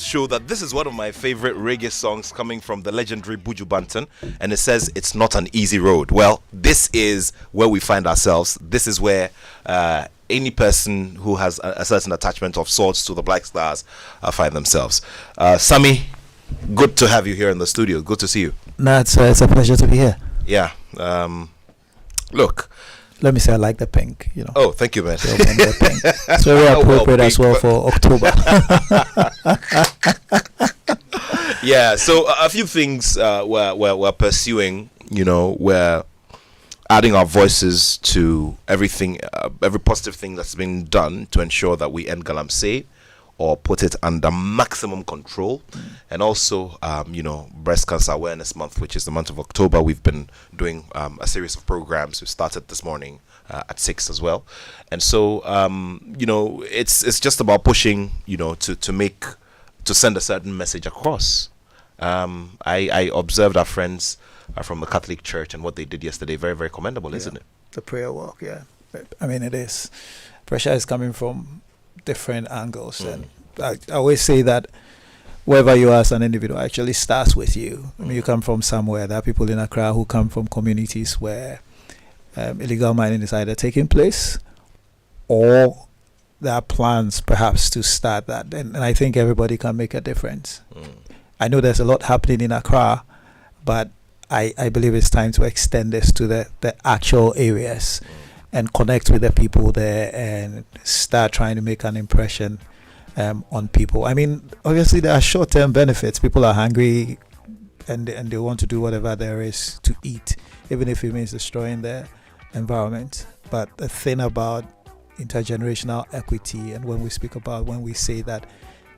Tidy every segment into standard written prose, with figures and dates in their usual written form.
show that this is one of my favorite reggae songs coming from the legendary Buju Banton, and it says it's not an easy road. Well, this is where we find ourselves. This is where any person who has a certain attachment of sorts to the Black Stars find themselves. Sammy, good to have you here in the studio. Good to see you. No, it's a pleasure to be here. Yeah. Look. Let me say I like the pink, you know. Oh, thank you, man. It's very appropriate as well for October. Yeah, so a few things we're pursuing, you know, we're adding our voices to everything, every positive thing that's been done to ensure that we end Galamsey or put it under maximum control. And also, you know, Breast Cancer Awareness Month, which is the month of October. We've been doing a series of programs. We started this morning at 6 as well. And so, you know, it's just about pushing, you know, to send a certain message across. I observed our friends from the Catholic Church and what they did yesterday. Very, very commendable, isn't it? The prayer walk, yeah. I mean, it is. Pressure is coming from different angles, and I always say that wherever you are as an individual actually starts with you. I mean, you come from somewhere. There are people in Accra who come from communities where illegal mining is either taking place or there are plans perhaps to start that, and I think everybody can make a difference. I know there's a lot happening in Accra, but I believe it's time to extend this to the actual areas and connect with the people there and start trying to make an impression on people. I mean, obviously there are short-term benefits. People are hungry and they want to do whatever there is to eat, even if it means destroying their environment. But the thing about intergenerational equity, and when we say that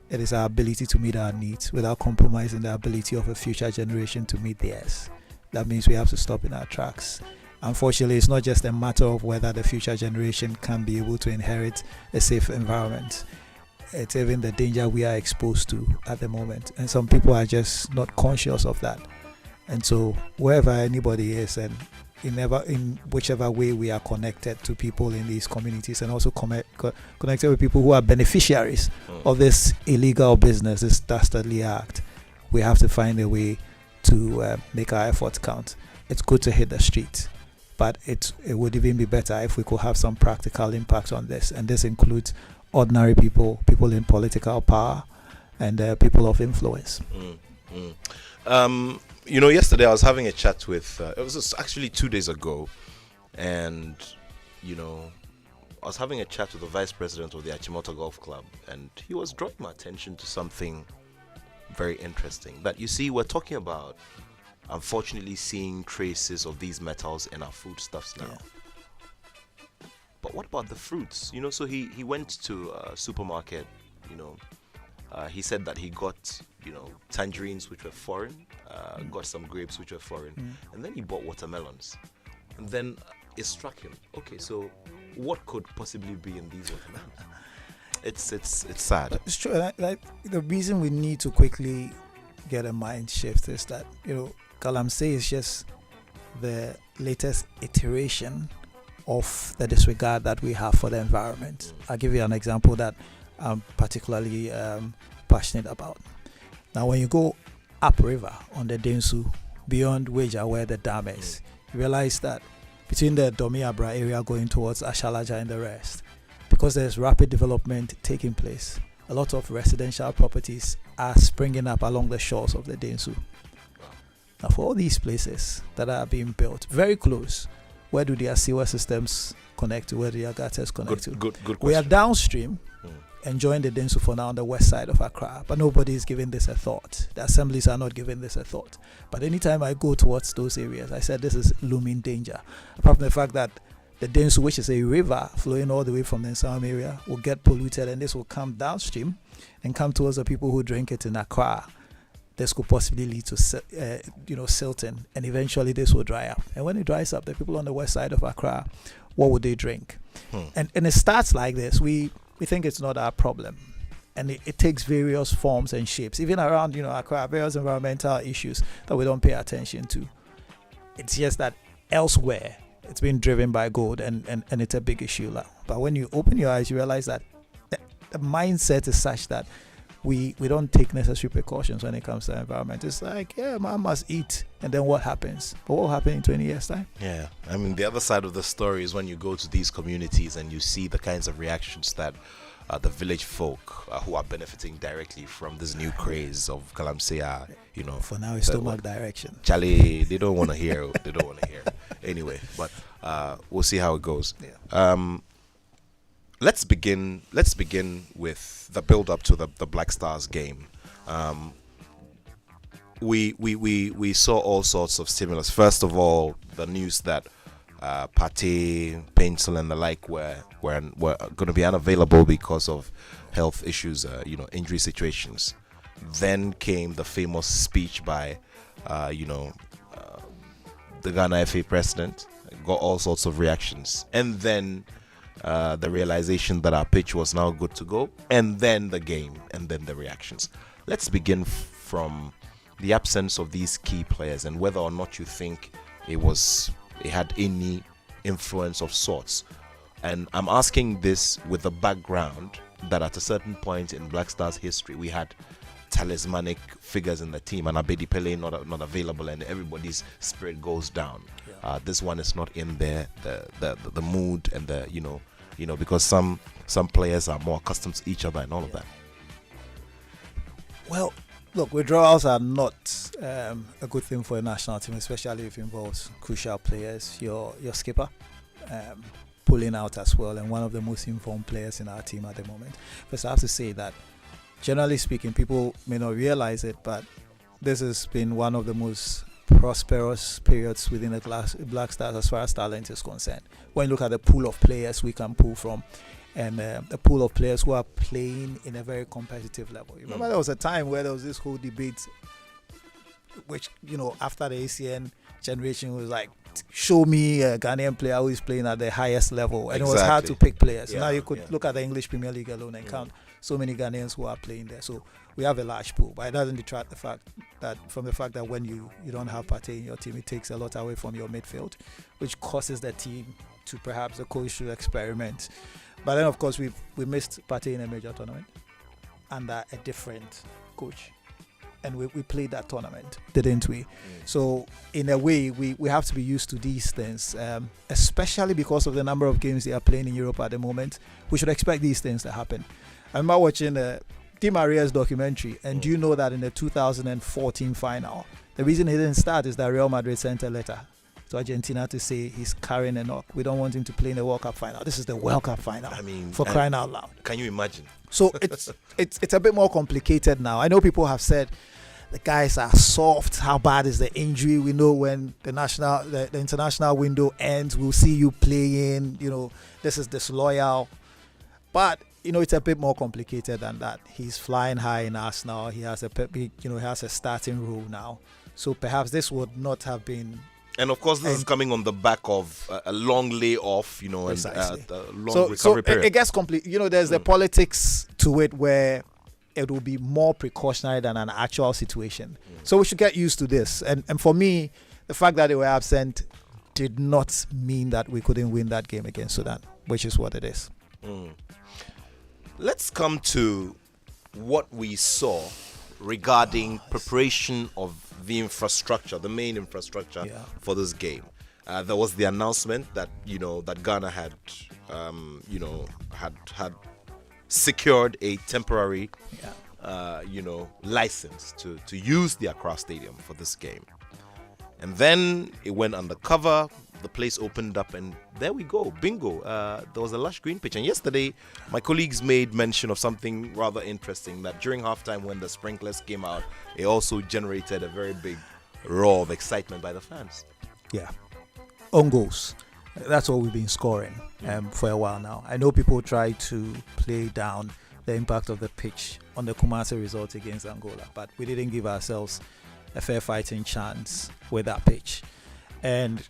it is our ability to meet our needs without compromising the ability of a future generation to meet theirs, that means we have to stop in our tracks. Unfortunately, it's not just a matter of whether the future generation can be able to inherit a safe environment. It's even the danger we are exposed to at the moment. And some people are just not conscious of that. And so wherever anybody is, and in whichever way we are connected to people in these communities, and also connected with people who are beneficiaries of this illegal business, this dastardly act, we have to find a way to make our efforts count. It's good to hit the street, but it would even be better if we could have some practical impact on this. And this includes ordinary people in political power, and people of influence. You know, yesterday I was having a chat with, it was actually 2 days ago, and, you know, I was having a chat with the vice president of the Achimota Golf Club, and he was drawing my attention to something very interesting. That, you see, we're talking about, unfortunately, seeing traces of these metals in our foodstuffs now. Yeah. But what about the fruits? You know, so he went to a supermarket, you know, he said that he got, you know, tangerines which were foreign, got some grapes which were foreign, and then he bought watermelons. And then it struck him, okay, so what could possibly be in these watermelons? It's sad. It's true. Like, the reason we need to quickly get a mind shift is that, you know, Galamsey is just the latest iteration of the disregard that we have for the environment. I'll give you an example that I'm particularly passionate about. Now, when you go upriver on the Densu, beyond Weja where the dam is, you realize that between the Domiabra area going towards Ashalaja and the rest, because there's rapid development taking place, a lot of residential properties are springing up along the shores of the Densu. Now, for all these places that are being built very close, where do their sewer systems connect to? Where do their gutters connect to? Good question. We are downstream, enjoying the Densu for now on the west side of Accra, but nobody is giving this a thought. The assemblies are not giving this a thought. But anytime I go towards those areas, I said this is looming danger. Apart from the fact that the Densu, which is a river flowing all the way from the Nsawam area, will get polluted, and this will come downstream and come towards the people who drink it in Accra. This could possibly lead to silting, and eventually this will dry up. And when it dries up, the people on the west side of Accra, what would they drink? And it starts like this. We think it's not our problem, and it takes various forms and shapes, even around, you know, Accra, various environmental issues that we don't pay attention to. It's just that elsewhere it's been driven by gold, and it's a big issue. But when you open your eyes, you realize that the mindset is such that we don't take necessary precautions when it comes to the environment. It's like, yeah, man must eat, and then what happens? But what will happen in 20 years' time? Yeah, I mean, the other side of the story is when you go to these communities and you see the kinds of reactions that the village folk who are benefiting directly from this new craze of Kalamsey, you know. For now, it's stomach direction. Charlie, they don't want to hear. They don't want to hear. Anyway, but we'll see how it goes. Yeah. Let's begin with the build up to the Black Stars game. We saw all sorts of stimulus. First of all, the news that Partey, Pencil, and the like were going to be unavailable because of health issues, injury situations. Then came the famous speech by, the Ghana FA president. Got all sorts of reactions, and then the realization that our pitch was now good to go, and then the game, and then the reactions. Let's begin from the absence of these key players and whether or not you think it had any influence of sorts. And I'm asking this with the background that at a certain point in Black Stars history, we had talismanic figures in the team, and Abedi Pele not available, and everybody's spirit goes down. Yeah. This one is not in there. The mood and the because some players are more accustomed to each other and all of that. Well, look, withdrawals are not a good thing for a national team, especially if it involves crucial players. Your skipper pulling out as well, and one of the most informed players in our team at the moment. First, I have to say that, generally speaking, people may not realize it, but this has been one of the most prosperous periods within the Black Stars as far as talent is concerned. When you look at the pool of players we can pull from, and a pool of players who are playing in a very competitive level. You remember there was a time where there was this whole debate, which, after the ACN generation was like, show me a Ghanaian player who is playing at the highest level. And It was hard to pick players. Now you could look at the English Premier League alone and count so many Ghanaians who are playing there. So we have a large pool, but it doesn't detract the fact that when you don't have Partey in your team, it takes a lot away from your midfield, which causes the team to perhaps the coach to experiment. But then, of course, we missed Partey in a major tournament under a different coach. And we played that tournament, didn't we? So in a way, we have to be used to these things, especially because of the number of games they are playing in Europe at the moment. We should expect these things to happen. I remember watching Di Maria's documentary, and do you know that in the 2014 final, the reason he didn't start is that Real Madrid sent a letter to Argentina to say he's carrying a knock. We don't want him to play in the World Cup final. This is the World Cup final. For crying out loud. Can you imagine? So it's a bit more complicated now. I know people have said the guys are soft. How bad is the injury? We know when the international window ends, we'll see you playing. This is disloyal. But it's a bit more complicated than that. He's flying high in Arsenal. He has a starting role now. So perhaps this would not have been. And of course, this is coming on the back of a long layoff, Precisely. and a long recovery period. It gets there's the politics to it where it will be more precautionary than an actual situation. So we should get used to this. And for me, the fact that they were absent did not mean that we couldn't win that game against Sudan, which is what it is. Let's come to what we saw regarding preparation of the infrastructure, the main infrastructure for this game. There was the announcement that that Ghana had secured a temporary license to use the Accra Stadium for this game. And then it went undercover, the place opened up, and there we go, bingo. There was a lush green pitch. And yesterday, my colleagues made mention of something rather interesting, that during halftime when the sprinklers came out, it also generated a very big roar of excitement by the fans. Yeah. Own goals. That's what we've been scoring for a while now. I know people try to play down the impact of the pitch on the Kumasi result against Angola, but we didn't give ourselves a fair fighting chance with that pitch. And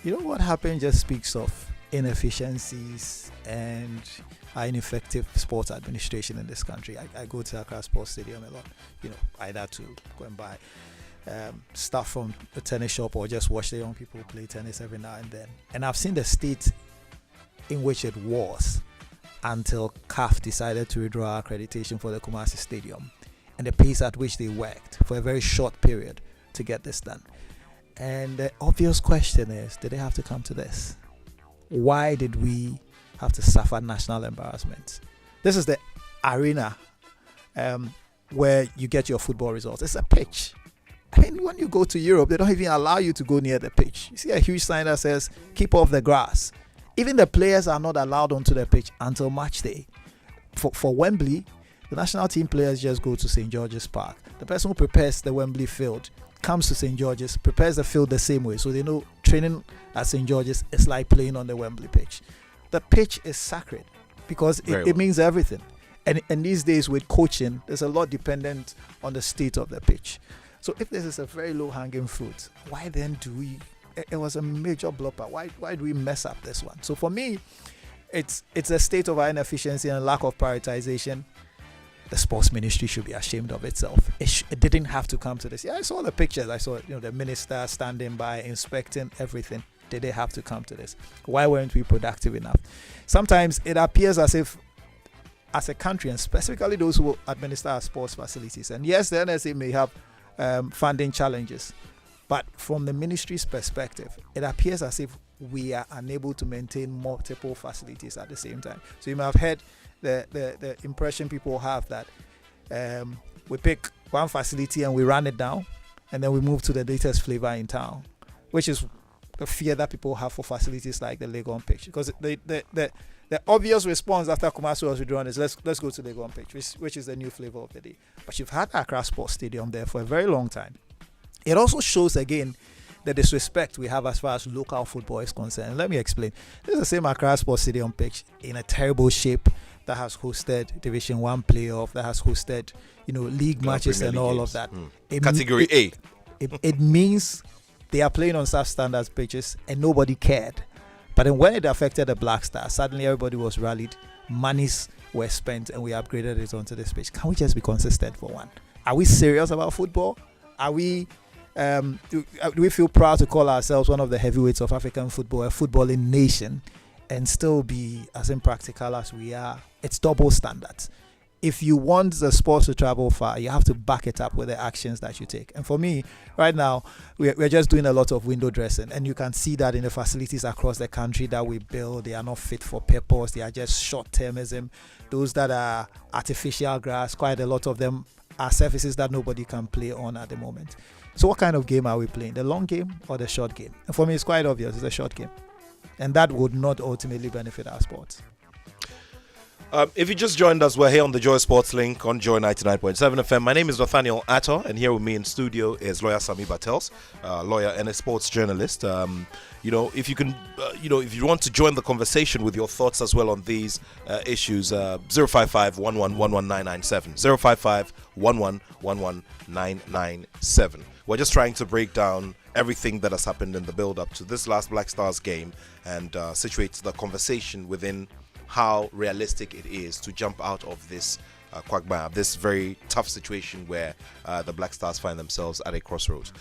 what happened just speaks of inefficiencies and ineffective sports administration in this country. I go to Accra Sports Stadium a lot, either to go and buy stuff from the tennis shop or just watch the young people play tennis every now and then. And I've seen the state in which it was until CAF decided to withdraw accreditation for the Kumasi Stadium, and the pace at which they worked for a very short period to get this done. And the obvious question is, did they have to come to this? Why did we have to suffer national embarrassment? This is the arena where you get your football results. It's a pitch. I mean, when you go to Europe, they don't even allow you to go near the pitch. You see a huge sign that says, keep off the grass. Even the players are not allowed onto the pitch until match day. For Wembley, the national team players just go to St. George's Park. The person who prepares the Wembley field comes to St. George's, prepares the field the same way. So they know training at St. George's is like playing on the Wembley pitch. The pitch is sacred because it means everything. And these days with coaching, there's a lot dependent on the state of the pitch. So if this is a very low-hanging fruit, why then do we... It was a major blooper. Why do we mess up this one? So for me, it's a state of inefficiency and lack of prioritization. The sports ministry should be ashamed of itself. It didn't have to come to this. Yeah, I saw the pictures. I saw the minister standing by, inspecting everything. Did they have to come to this? Why weren't we productive enough? Sometimes it appears as if, as a country, and specifically those who administer our sports facilities, and yes, the NSA may have funding challenges, but from the ministry's perspective, it appears as if we are unable to maintain multiple facilities at the same time. So you may have heard the impression people have that we pick one facility and we run it down, and then we move to the latest flavor in town, which is the fear that people have for facilities like the Legon pitch. Because the obvious response after Kumasi was withdrawn is let's go to Legon pitch, which is the new flavor of the day. But you've had Accra Sports Stadium there for a very long time. It also shows again the disrespect we have as far as local football is concerned. Let me explain. This is the same Accra Sports Stadium pitch in a terrible shape that has hosted Division 1 playoff, that has hosted league matches and all of that. Category A. It means they are playing on substandard pitches and nobody cared. But then when it affected the Black Stars, suddenly everybody was rallied, monies were spent, and we upgraded it onto this pitch. Can we just be consistent for one? Are we serious about football? Are we do we feel proud to call ourselves one of the heavyweights of African football, a footballing nation, and still be as impractical as we are? It's double standards. If you want the sports to travel far, you have to back it up with the actions that you take. And for me, right now, we're just doing a lot of window dressing. And you can see that in the facilities across the country that we build. They are not fit for purpose. They are just short-termism. Those that are artificial grass, quite a lot of them are surfaces that nobody can play on at the moment. So what kind of game are we playing? The long game or the short game? And for me, it's quite obvious. It's a short game. And that would not ultimately benefit our sports. If you just joined us, we're here on the Joy Sports Link on Joy 99.7 FM. My name is Nathaniel Attoh, and here with me in studio is lawyer Sami Bartels, lawyer and a sports journalist. If you can, if you want to join the conversation with your thoughts as well on these issues, 055 1111997, 055 1111997. We're just trying to break down everything that has happened in the build-up to this last Black Stars game and situate the conversation within how realistic it is to jump out of this quagmire, this very tough situation where the Black Stars find themselves at a crossroads.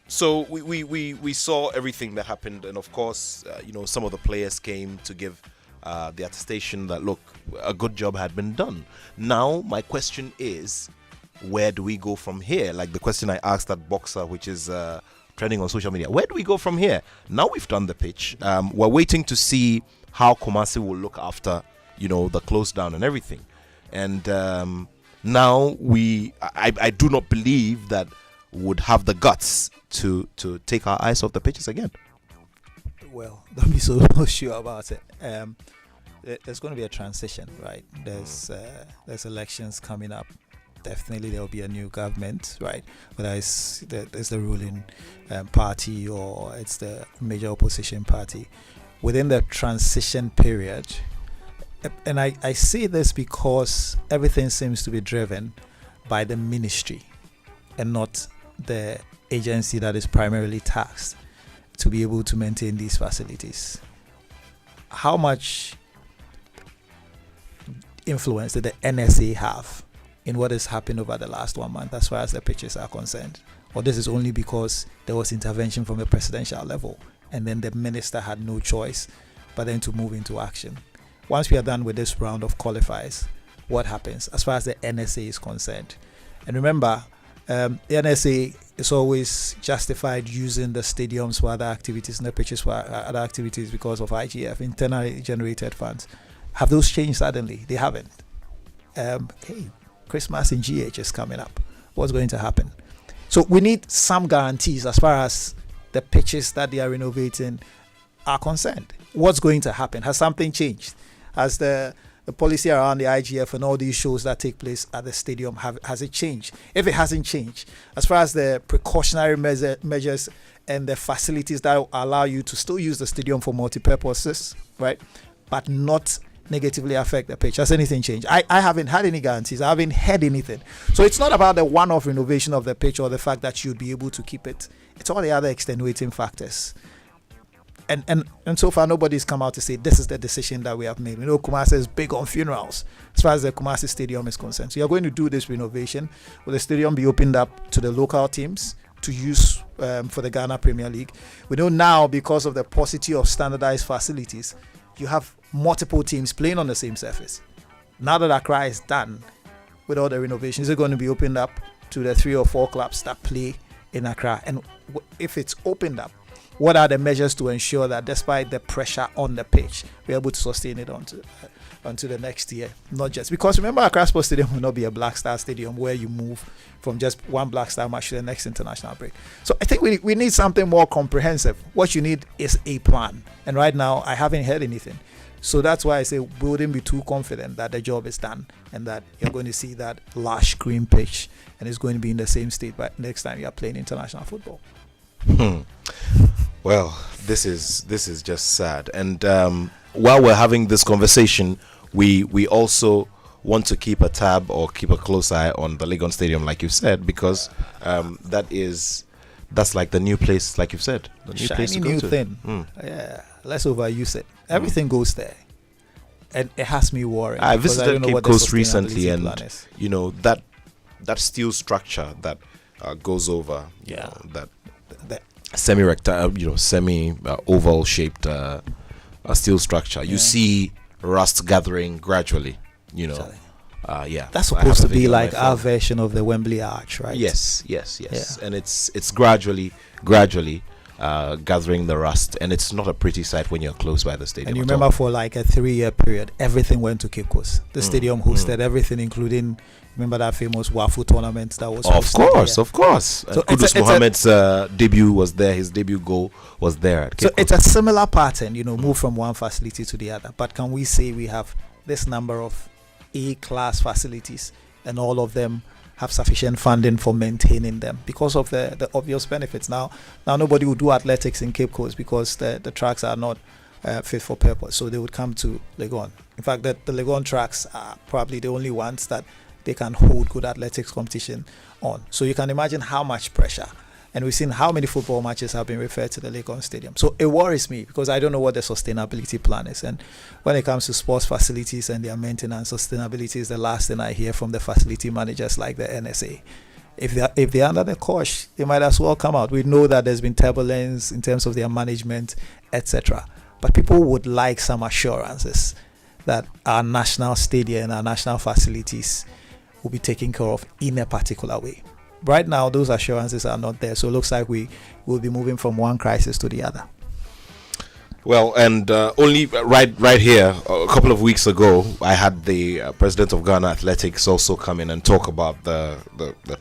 So we saw everything that happened, and of course, some of the players came to give the attestation that, look, a good job had been done. Now, my question is, where do we go from here? Like the question I asked that boxer, which is trending on social media. Where do we go from here? Now we've done the pitch. We're waiting to see how Kumasi will look after, the close down and everything. And now I do not believe that would have the guts to take our eyes off the pitches again. Well, don't be so sure about it. There's going to be a transition, right? There's elections coming up. Definitely there will be a new government, right? Whether it's the ruling party or it's the major opposition party. Within the transition period, and I say this because everything seems to be driven by the ministry and not the agency that is primarily tasked to be able to maintain these facilities. How much influence did the NSA have in what has happened over the last 1 month as far as the pitches are concerned? Or this is only because there was intervention from the presidential level and then the minister had no choice but then to move into action? once we are done with this round of qualifiers, what happens as far as the NSA is concerned? And remember, the NSA is always justified using the stadiums for other activities and the pitches for other activities because of IGF, internally generated funds. Have those changed suddenly? They haven't. Hey, Christmas in GH is coming up. What's going to happen? So we need some guarantees as far as the pitches that they are renovating are concerned. What's going to happen? Has something changed? Has the policy around the IGF and all these shows that take place at the stadium, has it changed? If it hasn't changed, as far as the precautionary measures and the facilities that allow you to still use the stadium for multi-purposes, right, but not negatively affect the pitch, has anything changed? I haven't had any guarantees. I haven't heard anything. So it's not about the one-off renovation of the pitch or the fact that you'd be able to keep it. It's all the other extenuating factors. And so far nobody's come out to say this is the decision that we have made. You know, Kumasi is big on funerals as far as the Kumasi Stadium is concerned. So you're going to do this renovation. Will the stadium be opened up to the local teams to use for the Ghana Premier League? We know now, because of the paucity of standardized facilities, you have multiple teams playing on the same surface. Now that Accra is done with all the renovations, is it going to be opened up to the 3 or 4 clubs that play in Accra? And if it's opened up, what are the measures to ensure that despite the pressure on the pitch, we're able to sustain it onto the next year? Not just because, remember, Accra Sports Stadium will not be a Black Star Stadium where you move from just one Black Star match to the next international break. So I think we need something more comprehensive. What you need is a plan. And right now, I haven't heard anything. So that's why I say we wouldn't be too confident that the job is done and that you're going to see that lush green pitch and it's going to be in the same state by next time you're playing international football. Well, this is just sad. And while we're having this conversation, we also want to keep a tab or keep a close eye on the Legon Stadium, like you said, because that's like the new place, like you've said, the new place to go to. Thing. Yeah, let's overuse it. Everything goes there, and it has me worried. I visited Cape Coast recently, and you know that steel structure that goes over, that semi oval shaped steel structure. You see rust gathering gradually. You know, that's supposed to be like our version of the Wembley Arch, right? Yes. Yeah. And it's gradually gathering the rust, and it's not a pretty sight when you're close by the stadium. And you remember, for like a 3-year period, everything went to Cape Coast. The stadium hosted everything, including, remember that famous Wafu tournament that was hosted? Of course. So Kudus Mohammed's debut was there. His debut goal was there at Cape Coast. It's a similar pattern, move from one facility to the other. But can we say we have this number of A-class facilities and all of them have sufficient funding for maintaining them because of the obvious benefits? Now nobody will do athletics in Cape Coast because the tracks are not fit for purpose, so they would come to Legon. In fact, the Legon tracks are probably the only ones that they can hold good athletics competition on. So you can imagine how much pressure. And we've seen how many football matches have been referred to the Legon Stadium. So it worries me because I don't know what the sustainability plan is. And when it comes to sports facilities and their maintenance, sustainability is the last thing I hear from the facility managers like the NSA. If they're under the cosh, they might as well come out. We know that there's been turbulence in terms of their management, etc. But people would like some assurances that our national stadium and our national facilities will be taken care of in a particular way. Right now, those assurances are not there. So it looks like we will be moving from one crisis to the other. Well, and only right here, a couple of weeks ago, I had the president of Ghana Athletics also come in and talk about the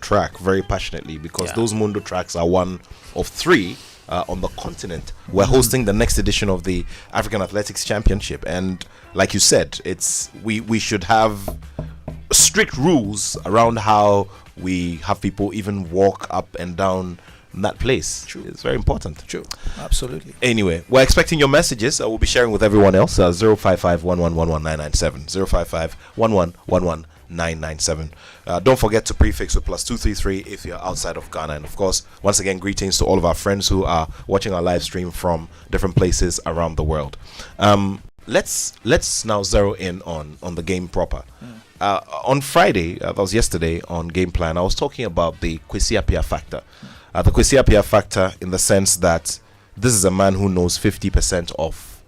track very passionately, because those Mundo tracks are one of 3 on the continent. We're hosting the next edition of the African Athletics Championship. And like you said, we should have strict rules around how we have people even walk up and down that place. True. It's very important. True. Absolutely. Anyway, we're expecting your messages. We'll be sharing with everyone else. 055-1111-997. 055-1111-997. Don't forget to prefix with +233 if you're outside of Ghana. And of course, once again, greetings to all of our friends who are watching our live stream from different places around the world. Let's now zero in on the game proper. On Friday, that was yesterday, on Game Plan, I was talking about the Kwesi Appiah factor. The Kwesi Appiah factor in the sense that this is a man who knows 50% of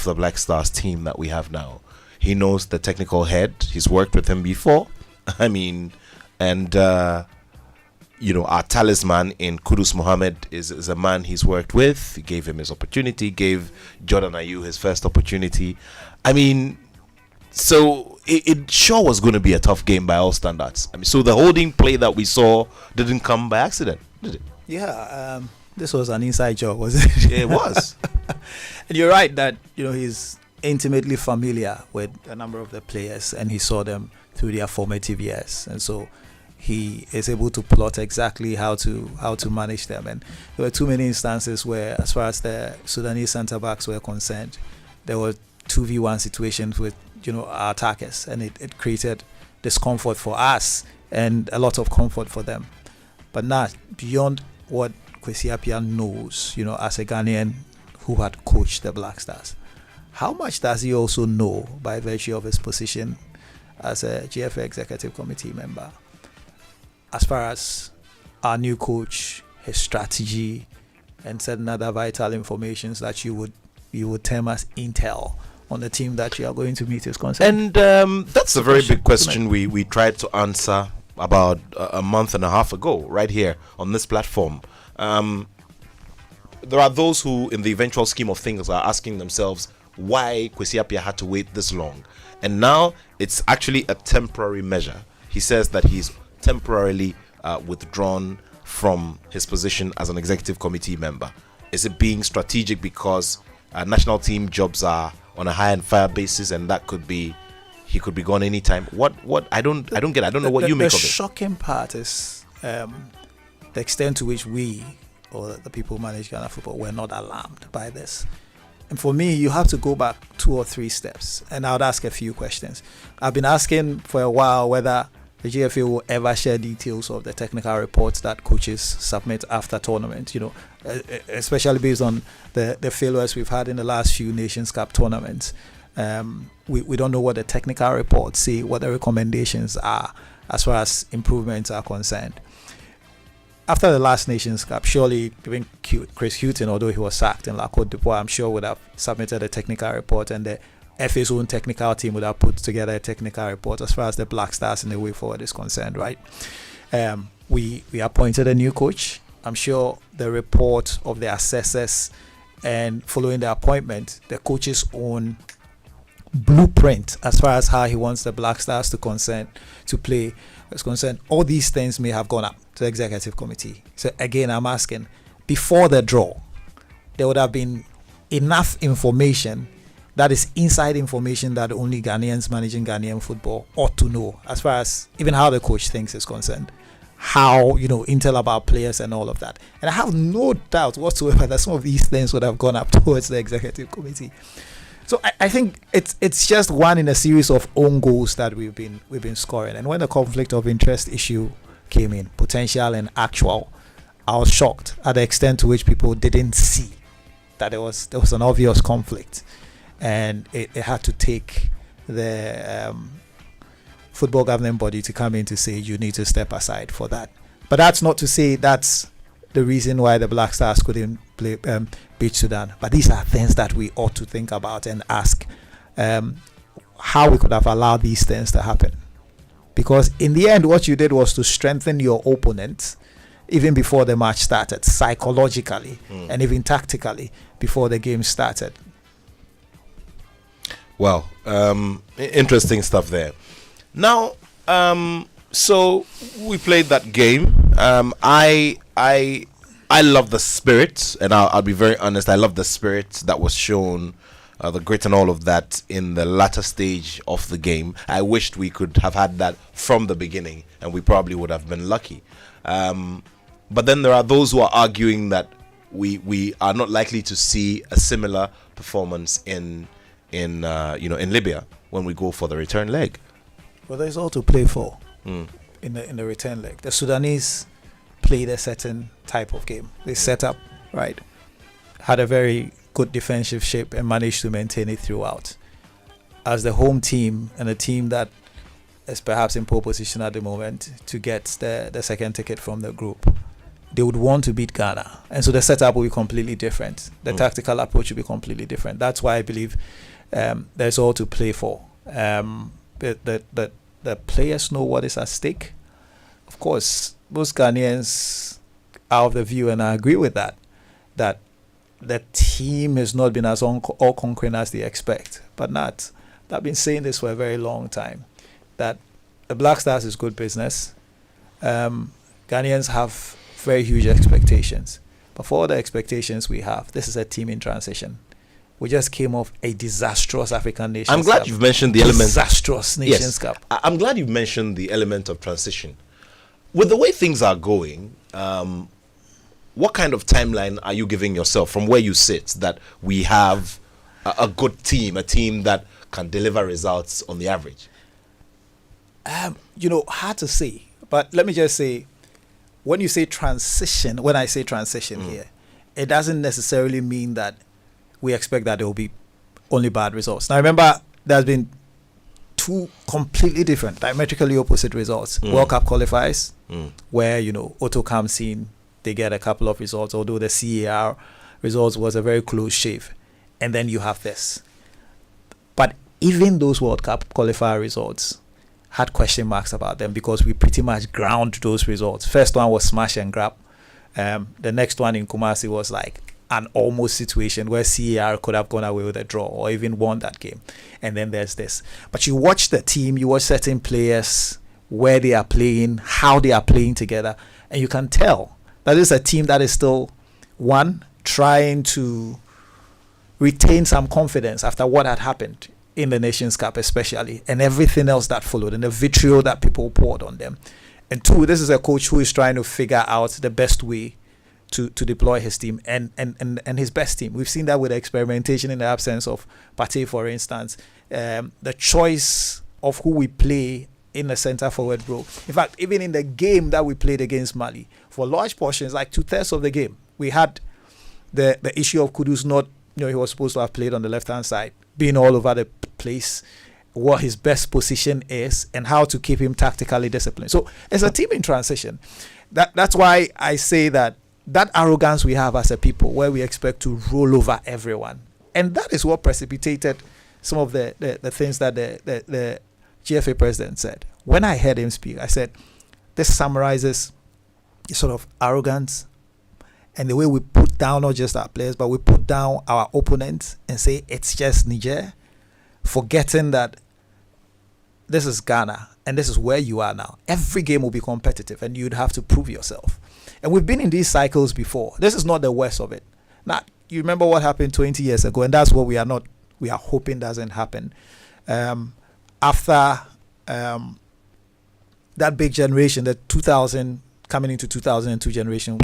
the Black Stars team that we have now. He knows the technical head. He's worked with him before. I mean, and our talisman in Kudus Mohammed is a man he's worked with. He gave him his opportunity, gave Jordan Ayew his first opportunity. I mean, so it sure was going to be a tough game by all standards. I mean, so the holding play that we saw didn't come by accident, did it? Yeah, this was an inside job, wasn't it? Yeah, it was. And you're right that he's intimately familiar with a number of the players, and he saw them through their formative years, and so he is able to plot exactly how to manage them. And there were too many instances where, as far as the Sudanese centre backs were concerned, there were 2v1 situations with our attackers, and it created discomfort for us and a lot of comfort for them. But now, beyond what Kwesi Appiah knows, as a Ghanaian who had coached the Black Stars, how much does he also know by virtue of his position as a GFA Executive Committee member, as far as our new coach, his strategy, and certain other vital informations that you would term as intel on the team that you are going to meet is concerned? And that's a very big question we tried to answer about a month and a half ago, right here on this platform. There are those who, in the eventual scheme of things, are asking themselves why Kwesi Appiah had to wait this long. And now it's actually a temporary measure. He says that he's temporarily withdrawn from his position as an executive committee member. Is it being strategic because national team jobs are on a hire and fire basis, and that could be he could be gone anytime? What I don't get. I don't know what you make of it. The shocking part is the extent to which we, or the people who manage Ghana football, were not alarmed by this. And for me, you have to go back 2 or 3 steps, and I would ask a few questions. I've been asking for a while whether the GFA will ever share details of the technical reports that coaches submit after tournament, especially based on the failures we've had in the last few Nations Cup tournaments. We don't know what the technical reports say, what the recommendations are as far as improvements are concerned. After the last Nations Cup, surely even Chris Hughton, although he was sacked in La Côte d'Ivoire, I'm sure would have submitted a technical report, and the FA's own technical team would have put together a technical report as far as the Black Stars in the way forward is concerned, right? We appointed a new coach. I'm sure the report of the assessors and following the appointment, the coach's own blueprint as far as how he wants the Black Stars to play is concerned, all these things may have gone up to the executive committee. So again, I'm asking, before the draw, there would have been enough information that is inside information that only Ghanaians managing Ghanaian football ought to know, as far as even how the coach thinks is concerned, how intel about players and all of that. And I have no doubt whatsoever that some of these things would have gone up towards the executive committee. So I think it's just one in a series of own goals that we've been scoring. And when the conflict of interest issue came in, potential and actual, I was shocked at the extent to which people didn't see that there was an obvious conflict, and it had to take the football governing body to come in to say you need to step aside for that. But that's not to say that's the reason why the Black Stars couldn't play beat Sudan. But these are things that we ought to think about and ask how we could have allowed these things to happen. Because in the end, what you did was to strengthen your opponent even before the match started, psychologically and even tactically before the game started. Well, interesting stuff there. Now, so we played that game. I love the spirit, and I'll be very honest. I love the spirit that was shown, the grit and all of that in the latter stage of the game. I wished we could have had that from the beginning, and we probably would have been lucky. But then there are those who are arguing that we are not likely to see a similar performance in Libya when we go for the return leg. Well, there's all to play for in the return leg. The Sudanese played a certain type of game. They set up, right, had a very good defensive shape and managed to maintain it throughout. As the home team and a team that is perhaps in pole position at the moment to get the second ticket from the group, they would want to beat Ghana. And so the setup will be completely different. The tactical approach will be completely different. That's why I believe there's all to play for. The players know what is at stake. Of course, most Ghanaians are of the view, and I agree with that the team has not been as all-conquering as they expect. But not. I've been saying this for a very long time, that the Black Stars is good business. Ghanaians have very huge expectations. But for all the expectations we have, this is a team in transition. We just came off a disastrous African Nations Cup. I'm glad you've mentioned the element. Disastrous Nations Cup. I'm glad you've mentioned the element of transition. With the way things are going, what kind of timeline are you giving yourself from where you sit that we have a good team, a team that can deliver results on the average? Hard to say. But let me just say, when I say transition here, it doesn't necessarily mean that we expect that there will be only bad results. Now, remember, there's been two completely different, diametrically opposite results. World Cup qualifiers, where, Attoh comes in, they get a couple of results, although the CAR results was a very close shave. And then you have this. But even those World Cup qualifier results had question marks about them because we pretty much ground those results. First one was smash and grab. The next one in Kumasi was like an almost situation where CAR could have gone away with a draw or even won that game. And then there's this. But you watch the team, you watch certain players, where they are playing, how they are playing together, and you can tell that is a team that is still, one, trying to retain some confidence after what had happened in the Nations Cup especially, and everything else that followed, and the vitriol that people poured on them. And two, this is a coach who is trying to figure out the best way to deploy his team and his best team. We've seen that with the experimentation in the absence of Partey, for instance. The choice of who we play in the centre forward role. In fact, even in the game that we played against Mali, for large portions, like 2/3 of the game, we had the issue of Kudus not, he was supposed to have played on the left-hand side, being all over the place, what his best position is, and how to keep him tactically disciplined. So it's a team in transition. That's why I say that arrogance we have as a people, where we expect to roll over everyone, and that is what precipitated some of the things that the GFA president said. When I heard him speak, I said, this summarizes the sort of arrogance and the way we put down not just our players, but we put down our opponents and say it's just Niger, forgetting that this is Ghana and this is where you are now. Every game will be competitive and you'd have to prove yourself. And we've been in these cycles before. This is not the worst of it. Now, you remember what happened 20 years ago, and that's what we are hoping doesn't happen. After that big generation, the 2000 coming into 2002 generation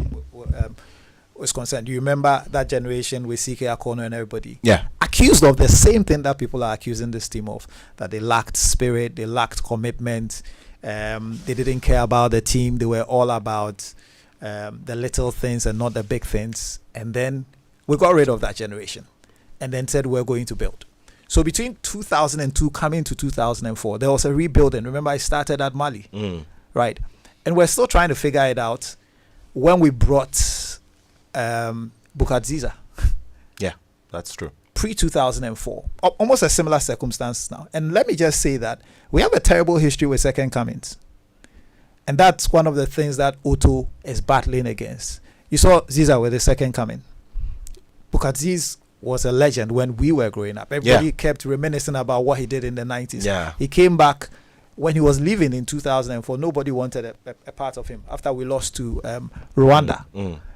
was concerned. Do you remember that generation with CK Akono and everybody? Yeah. Accused of the same thing that people are accusing this team of, that they lacked spirit, they lacked commitment, they didn't care about the team, they were all about the little things and not the big things. And then we got rid of that generation and then said we're going to build. So between 2002 coming to 2004, there was a rebuilding. Remember, I started at Mali, right? And we're still trying to figure it out when we brought Bukadziza. Yeah, that's true. Pre-2004, almost a similar circumstance now. And let me just say that we have a terrible history with second comings. And that's one of the things that Attoh is battling against. You saw Ziza with the second coming. Bukadziza was a legend when we were growing up. Everybody kept reminiscing about what he did in the 90s. Yeah. He came back when he was leaving in 2004. Nobody wanted a part of him after we lost to Rwanda.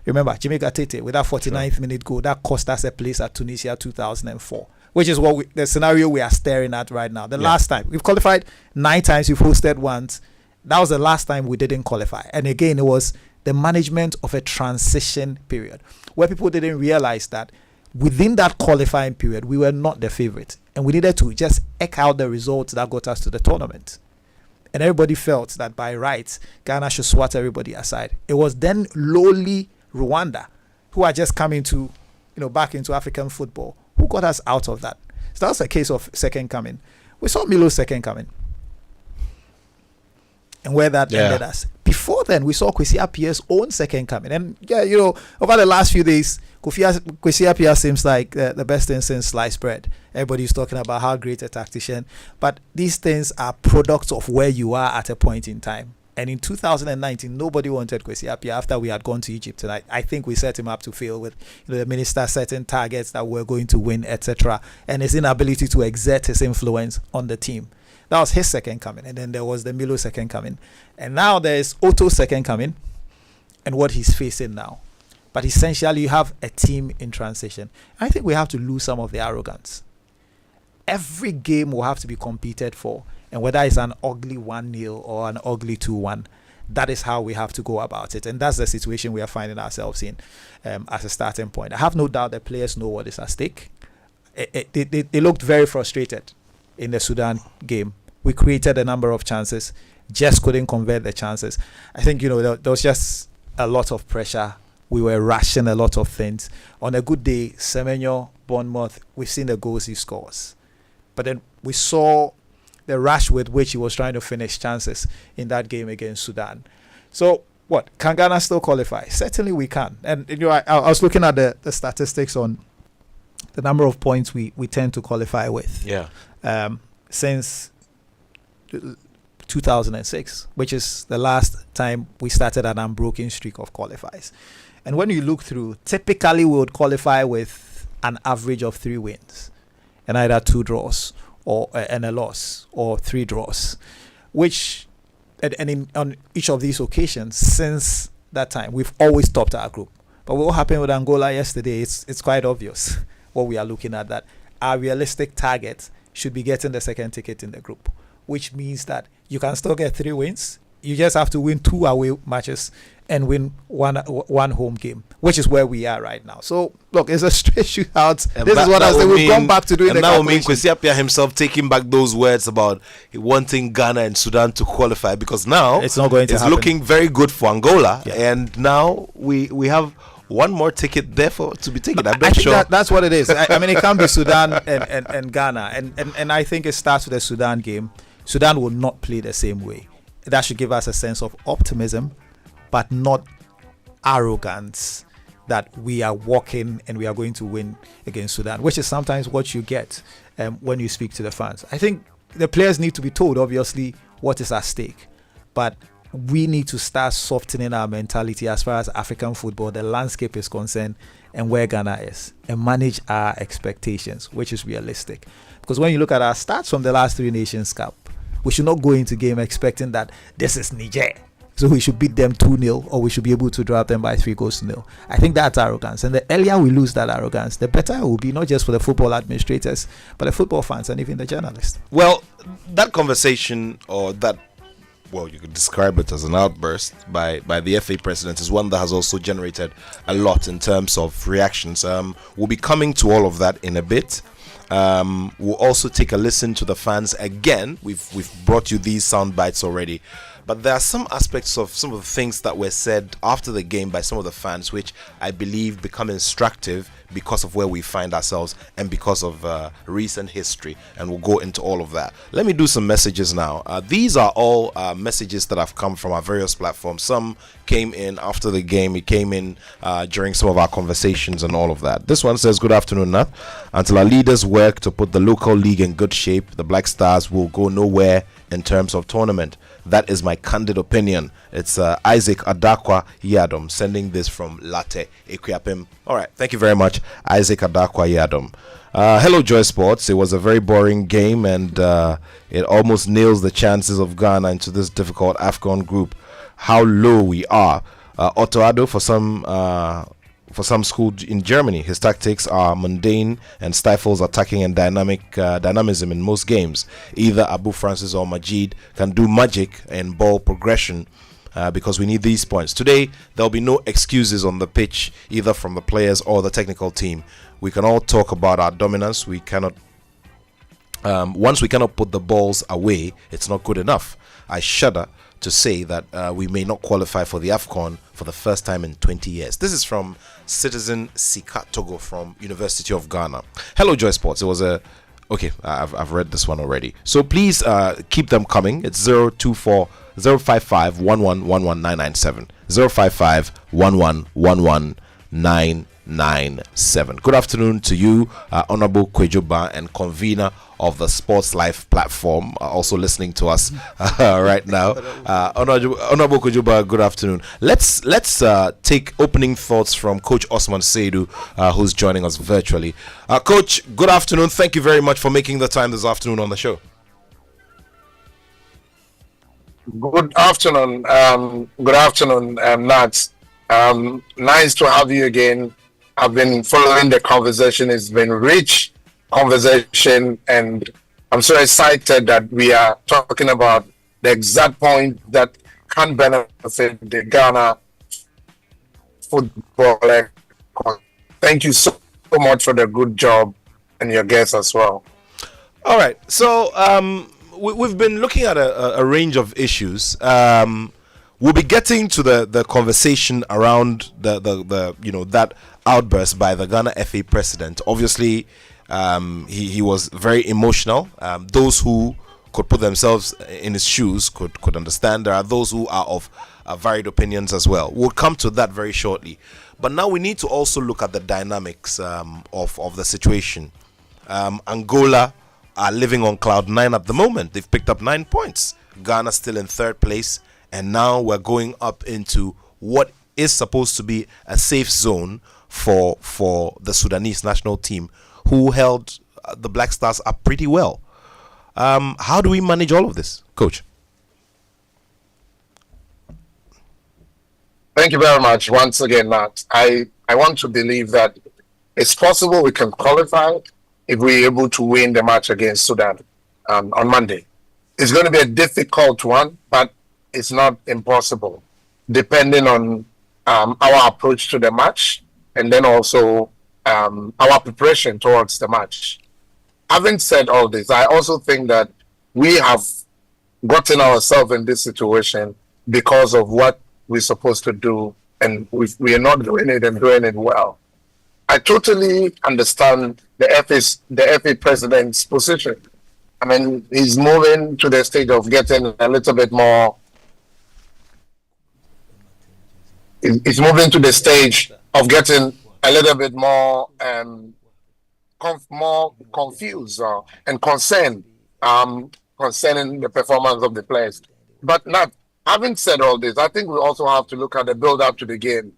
Remember, Jimmy Gatete with that 49th minute goal that cost us a place at Tunisia 2004, which is what the scenario we are staring at right now. The last time we've qualified 9 times, we've hosted once. That was the last time we didn't qualify. And again, it was the management of a transition period where people didn't realize that within that qualifying period, we were not the favorite. And we needed to just eke out the results that got us to the tournament. And everybody felt that by rights, Ghana should swat everybody aside. It was then lowly Rwanda, who are just coming to, back into African football, who got us out of that. So that's a case of second coming. We saw Milo's second coming. And where that ended us. before then, we saw Kwesi Appiah's own second coming. And yeah, over the last few days, Kwesi Appiah seems like the best thing since sliced bread. Everybody's talking about how great a tactician. But these things are products of where you are at a point in time. And in 2019, nobody wanted Kwesi Appiah after we had gone to Egypt. And I think we set him up to fail with the minister setting targets that we're going to win, etc. And his inability to exert his influence on the team. That was his second coming. And then there was the Milo second coming. And now there's Attoh's second coming and what he's facing now. But essentially, you have a team in transition. I think we have to lose some of the arrogance. Every game will have to be competed for. And whether it's an ugly 1-0 or an ugly 2-1, that is how we have to go about it. And that's the situation we are finding ourselves in as a starting point. I have no doubt the players know what is at stake. They looked very frustrated in the Sudan game. We created a number of chances, just couldn't convert the chances. I think, there was just a lot of pressure. We were rushing a lot of things. On a good day, Semenyo, Bournemouth, we've seen the goals he scores. But then we saw the rush with which he was trying to finish chances in that game against Sudan. So, what? Can Ghana still qualify? Certainly we can. And I was looking at the statistics on the number of points we tend to qualify with. Yeah. Since 2006, which is the last time we started an unbroken streak of qualifiers. And when you look through, typically we would qualify with an average of 3 wins and either 2 draws and a loss, or 3 draws, which on each of these occasions since that time we've always topped our group. But what happened with Angola yesterday, it's quite obvious what we are looking at, that our realistic target should be getting the second ticket in the group, which means that you can still get 3 wins. You just have to win 2 away matches and win one home game, which is where we are right now. So, look, it's a straight shootout. This is what I said. We've gone back to doing the calculation. And that will mean Kwesi Appiah himself taking back those words about wanting Ghana and Sudan to qualify, because now it's not going to happen. Looking very good for Angola. Yeah. And now we have one more ticket there to be taken. I'm not sure. That's what it is. I mean, it can't be Sudan and Ghana. And I think it starts with the Sudan game. Sudan will not play the same way. That should give us a sense of optimism, but not arrogance that we are walking and we are going to win against Sudan, which is sometimes what you get when you speak to the fans. I think the players need to be told, obviously, what is at stake. But we need to start softening our mentality as far as African football, the landscape is concerned, and where Ghana is, and manage our expectations, which is realistic. Because when you look at our stats from the last 3 Nations Cup, we should not go into game expecting that this is Niger, so we should beat them 2-0, or we should be able to drop them by 3-0. I think that's arrogance. And the earlier we lose that arrogance, the better it will be, not just for the football administrators, but the football fans and even the journalists. Well, that conversation, or that, well, you could describe it as an outburst by the FA president, is one that has also generated a lot in terms of reactions. We'll be coming to all of that in a bit. We'll also take a listen to the fans again. We've brought you these sound bites already, but there are some aspects of some of the things that were said after the game by some of the fans which I believe become instructive because of where we find ourselves and because of recent history, and we'll go into all of that. Let me do some messages now. These are all messages that have come from our various platforms. Some came in after the game, it came in during some of our conversations and all of that. This one says, good afternoon, Nath. Until our leaders work to put the local league in good shape, the Black Stars will go nowhere in terms of tournament. That is my candid opinion. It's Isaac Adakwa Yadom sending this from Latte Equiapim. All right, thank you very much, Isaac Adakwa Yadom. Hello, Joy Sports. It was a very boring game, and it almost nails the chances of Ghana into this difficult AFCON group. How low we are. Attoh for some school in Germany. His tactics are mundane and stifles attacking and dynamism in most games. Either Abu Francis or Majid can do magic and ball progression because we need these points. Today, there'll be no excuses on the pitch, either from the players or the technical team. We can all talk about our dominance. We cannot. Once we cannot put the balls away, it's not good enough. I shudder to say that we may not qualify for the AFCON for the first time in 20 years. This is from Citizen Sika Togo from University of Ghana. Hello, Joy Sports. It was a... Okay, I've read this one already. So please keep them coming. It's 024 055 1111997. 055 1111997. Good afternoon to you, Honorable Kwejoba and convener of the Sports Life platform, also listening to us right now. Honorable Kwejoba, good afternoon. Let's take opening thoughts from Coach Osman Seidu, who's joining us virtually. Coach, good afternoon. Thank you very much for making the time this afternoon on the show. Good afternoon. Nat. Nice to have you again. I've been following the conversation. It's been rich conversation, and I'm so excited that we are talking about the exact point that can benefit the Ghana football. Thank you so much for the good job and your guests as well. All right. So we've been looking at a range of issues. We'll be getting to the conversation around the that outburst by the Ghana FA president. Obviously, he was very emotional. Those who could put themselves in his shoes could understand. There are those who are of varied opinions as well. We'll come to that very shortly. But now we need to also look at the dynamics of the situation. Angola are living on cloud 9 at the moment. They've picked up 9 points. Ghana still in third place. And now we're going up into what is supposed to be a safe zone for the Sudanese national team, who held the Black Stars up pretty well. How do we manage all of this, Coach? Thank you very much once again, Matt. I want to believe that it's possible we can qualify if we're able to win the match against Sudan on Monday. It's going to be a difficult one, but it's not impossible, depending on our approach to the match and then also our preparation towards the match. Having said all this, I also think that we have gotten ourselves in this situation because of what we're supposed to do, and we are not doing it and doing it well. I totally understand the FA president's position. I mean, he's moving to the stage of getting a little bit more. He's moving to the stage of getting a little bit more more confused and concerned concerning the performance of the players. But not having said all this, I think we also have to look at the build up to the game.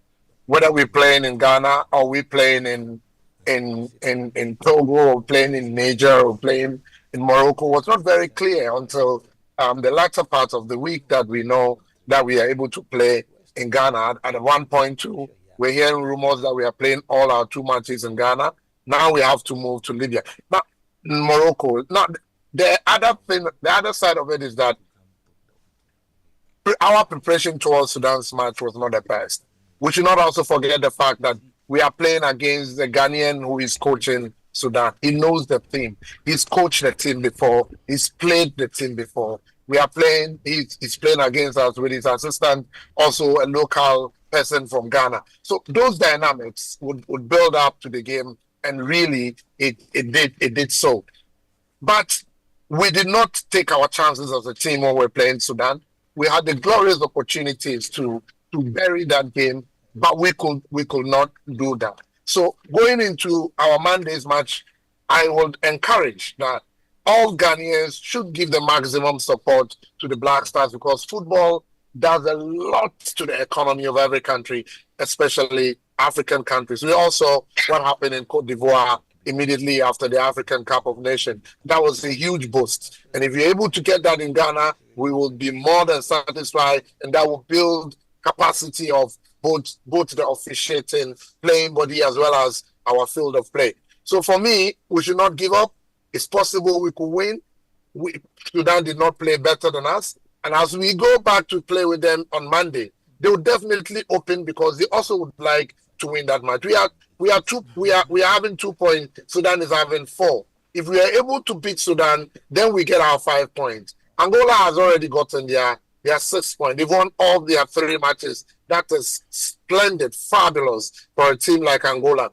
Whether we're playing in Ghana or we're playing in Togo or playing in Niger or playing in Morocco was not very clear until the latter part of the week that we know that we are able to play in Ghana. At 1.2, we're hearing rumors that we are playing all our 2 matches in Ghana. Now we have to move to Libya. Now, Morocco. Now, the other side of it is that our preparation towards Sudan's match was not the best. We should not also forget the fact that we are playing against the Ghanaian who is coaching Sudan. He knows the team. He's coached the team before. He's played the team before. We are playing, he's playing against us with his assistant, also a local person from Ghana. So those dynamics would build up to the game, and really it did so. But we did not take our chances as a team when we were playing Sudan. We had the glorious opportunities to bury that game, but we could not do that. So going into our Monday's match, I would encourage that all Ghanaians should give the maximum support to the Black Stars, because football does a lot to the economy of every country, especially African countries. We also what happened in Cote d'Ivoire immediately after the African Cup of Nations. That was a huge boost. And if you're able to get that in Ghana, we will be more than satisfied, and that will build capacity of both the officiating, playing body, as well as our field of play. So for me, we should not give up. It's possible we could win. Sudan did not play better than us. And as we go back to play with them on Monday, they will definitely open, because they also would like to win that match. We are having 2 points. Sudan is having 4. If we are able to beat Sudan, then we get our 5 points. Angola has already gotten their 6 points. They've won all their 3 matches. That is splendid, fabulous for a team like Angola.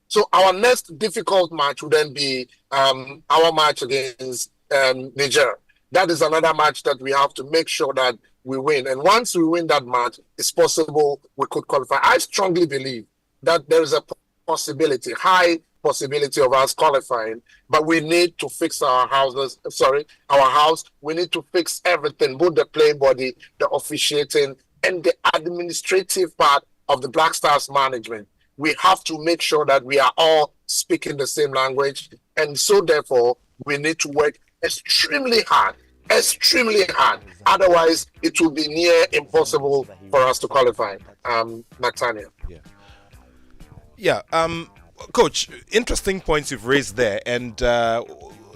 So our next difficult match would then be our match against Niger. That is another match that we have to make sure that we win. And once we win that match, it's possible we could qualify. I strongly believe that there is a possibility, high possibility of us qualifying, but we need to fix our house. We need to fix everything, both the playing body, the officiating, and the administrative part of the Black Stars management. We have to make sure that we are all speaking the same language. And so therefore, we need to work extremely hard. Otherwise, it will be near impossible for us to qualify. Nathaniel. Yeah. Coach, interesting points you've raised there, and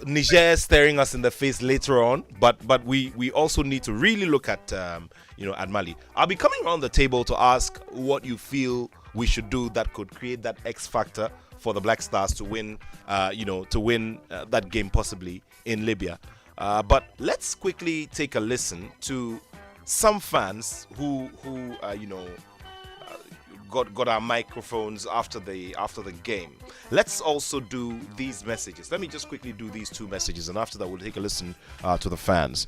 Niger staring us in the face later on. But we also need to really look at at Mali. I'll be coming around the table to ask what you feel we should do that could create that X factor for the Black Stars to win that game possibly in Libya. But let's quickly take a listen to some fans who got our microphones after the game. Let's also do these messages. Let me just quickly do these two messages, and after that we'll take a listen to the fans.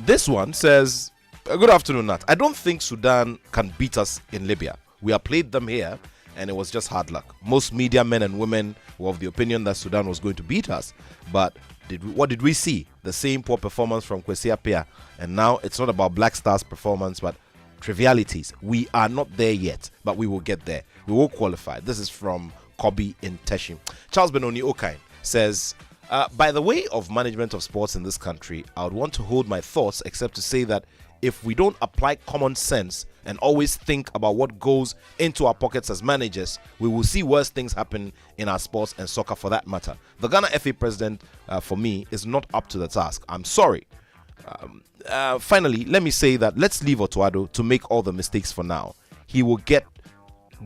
This one says, good afternoon, Nat. I don't think Sudan can beat us in Libya. We have played them here, and it was just hard luck. Most media men and women were of the opinion that Sudan was going to beat us. But what did we see? The same poor performance from Kwesi Appiah. And now it's not about Black Stars' performance, but trivialities. We are not there yet, but we will get there. We will qualify. This is from Kobe in Teshim. Charles Benoni Okain says, by the way of management of sports in this country, I would want to hold my thoughts except to say that if we don't apply common sense and always think about what goes into our pockets as managers, we will see worse things happen in our sports and soccer for that matter. The Ghana FA president, for me, is not up to the task. I'm sorry. Finally, let me say that let's leave Attoh to make all the mistakes for now. He will get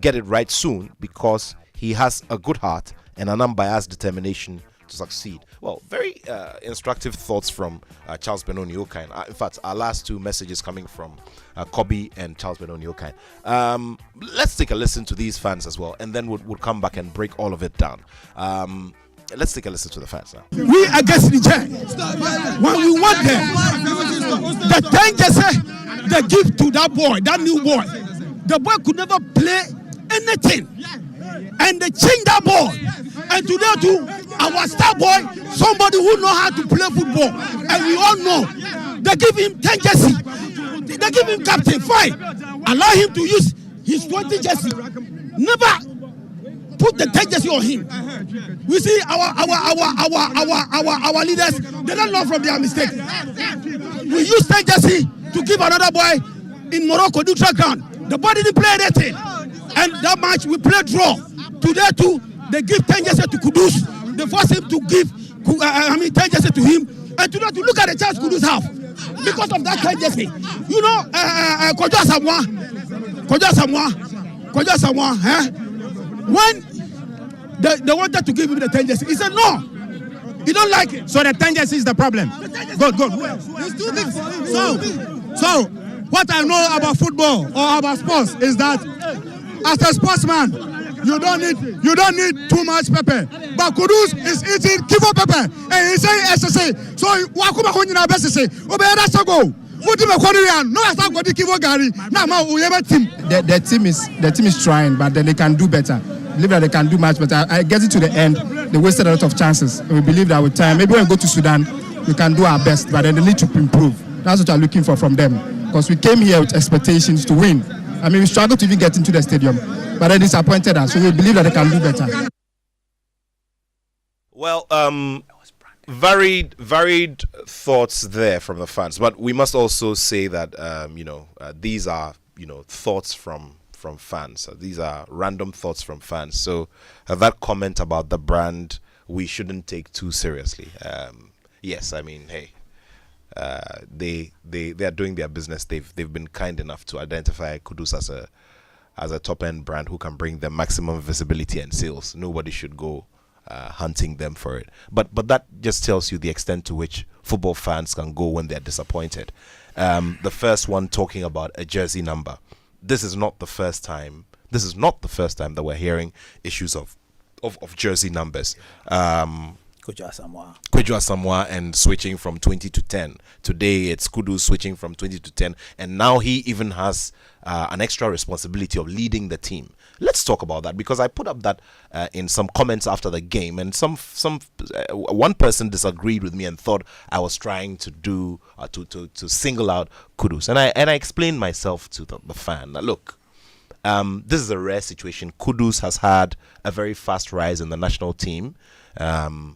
it right soon because he has a good heart and an unbiased determination to succeed. Well, very instructive thoughts from Charles Benoni Okain. In fact, our last two messages coming from Kobe and Charles Benoni Okain. Let's take a listen to these fans as well, and then we'll come back and break all of it down. Let's take a listen to the fans now. We against Niger. When we want them, the 10 jersey they give to that boy, that new boy. The boy could never play anything. And they change that ball. And today too, our star boy, somebody who know how to play football. And we all know. They give him 10 jersey. They give him captain, fine. Allow him to use his 20 jersey. Never put the 10 jersey on him. We see our leaders, they don't learn from their mistakes. We use 10 jersey to give another boy in Morocco neutral ground. The boy didn't play anything. And that match we played draw. Today too, they give 10 jersey to Kudus. They force him to give 10 jersey to him. And today to look at the chance Kudus have. Because of that 10 jersey. You know, Koja Samoa, when they wanted to give him the 10 jersey, he said no. He don't like it. So the 10 jersey is the problem. Good. So what I know about football or about sports is that as a sportsman, you don't need too much pepper. But Kudus is eating kivo pepper and he's saying SSA. So wakuma honina SSA. Obeyada sago. The team is trying, but then they can do better. I believe that they can do much better. I get it to the end. They wasted a lot of chances. And we believe that with time, maybe when we go to Sudan, we can do our best, but then they need to improve. That's what I'm looking for from them. Because we came here with expectations to win. I mean, we struggled to even get into the stadium, but they disappointed us. So we believe that they can do better. Well, varied thoughts there from the fans, but we must also say that these are thoughts from fans. These are random thoughts from fans. So that comment about the brand we shouldn't take too seriously. Yes, I mean, hey, they are doing their business. They've been kind enough to identify Kudus as a top end brand who can bring them maximum visibility and sales. Nobody should go hunting them for it, but that just tells you the extent to which football fans can go when they're disappointed. The first one talking about a jersey number. This is not the first time that we're hearing issues of jersey numbers. Kwejo Asamoah and switching from 20 to 10. Today it's Kudus switching from 20 to 10, and now he even has an extra responsibility of leading the team. Let's talk about that, because I put up that in some comments after the game, and one person disagreed with me and thought I was trying to do to single out Kudus, and I explained myself to the fan. Now, look, this is a rare situation. Kudus has had a very fast rise in the national team.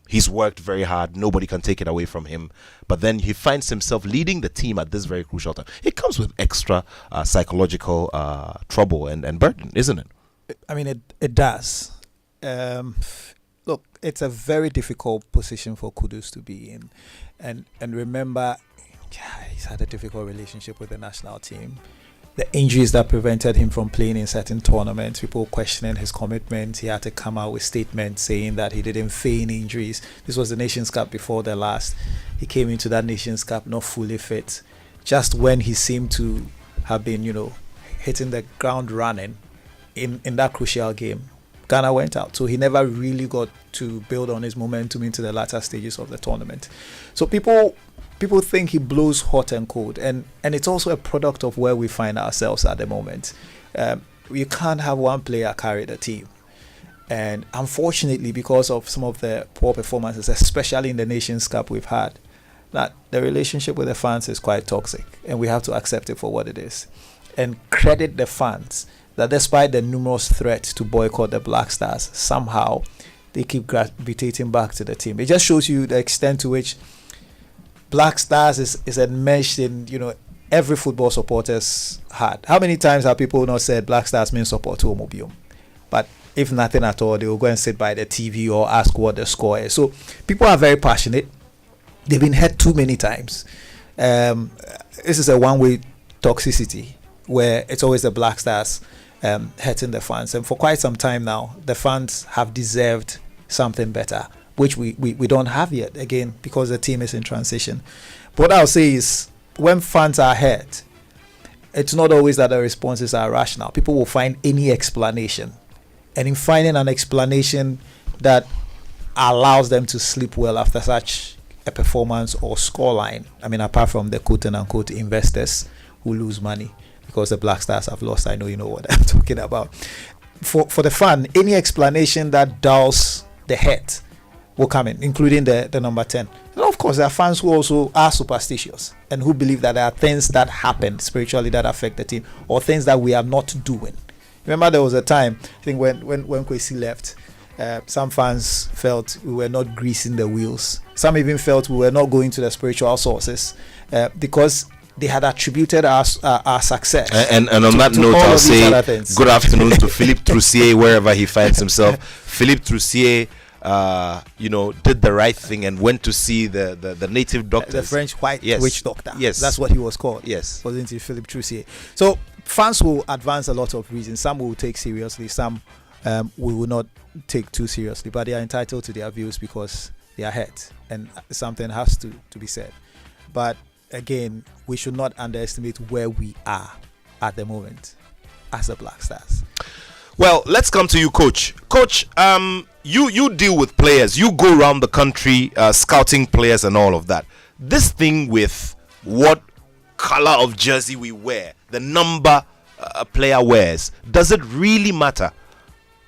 He's worked very hard. Nobody can take it away from him. But then he finds himself leading the team at this very crucial time. It comes with extra psychological trouble and burden, isn't it? I mean, it does. Look, it's a very difficult position for Kudus to be in. And remember, he's had a difficult relationship with the national team. The injuries that prevented him from playing in certain tournaments, people questioning his commitment. He had to come out with statements saying that he didn't feign injuries. This was the Nations Cup before the last. He came into that Nations Cup not fully fit. Just when he seemed to have been, hitting the ground running in that crucial game, Ghana went out. So he never really got to build on his momentum into the latter stages of the tournament. So people think he blows hot and cold, and it's also a product of where we find ourselves at the moment. You can't have one player carry the team, and unfortunately, because of some of the poor performances, especially in the Nations Cup we've had, that the relationship with the fans is quite toxic, and we have to accept it for what it is, and credit the fans that despite the numerous threats to boycott the Black Stars, somehow they keep gravitating back to the team. It just shows you the extent to which Black Stars is enmeshed in, every football supporter's heart. How many times have people not said Black Stars mean support to Omobium? But if nothing at all, they will go and sit by the TV or ask what the score is. So people are very passionate. They've been hurt too many times. This is a one-way toxicity where it's always the Black Stars hurting the fans. And for quite some time now, the fans have deserved something better, which we don't have yet, again, because the team is in transition. But what I'll say is, when fans are hurt, it's not always that the responses are rational. People will find any explanation. And in finding an explanation that allows them to sleep well after such a performance or scoreline, I mean, apart from the quote-unquote investors who lose money because the Black Stars have lost, I know you know what I'm talking about. For the fan, any explanation that dulls the head will come in, including the number 10. And of course, there are fans who also are superstitious and who believe that there are things that happen spiritually that affect the team, or things that we are not doing. Remember, there was a time, I think, when Kwesi left, some fans felt we were not greasing the wheels. Some even felt we were not going to the spiritual sources because they had attributed our success. And on that note, I'll say good afternoon to Philippe Troussier, wherever he finds himself. Philippe Troussier, did the right thing and went to see the native doctors. The French white witch doctor. Yes. That's what he was called. Yes. Wasn't it, Philippe Troussier? So fans will advance a lot of reasons. Some will take seriously. Some we will not take too seriously. But they are entitled to their views because they are hurt. And something has to be said. But again, we should not underestimate where we are at the moment as the Black Stars. Well, let's come to you, Coach. Coach, you deal with players. You go around the country scouting players and all of that. This thing with what color of jersey we wear, the number a player wears, does it really matter?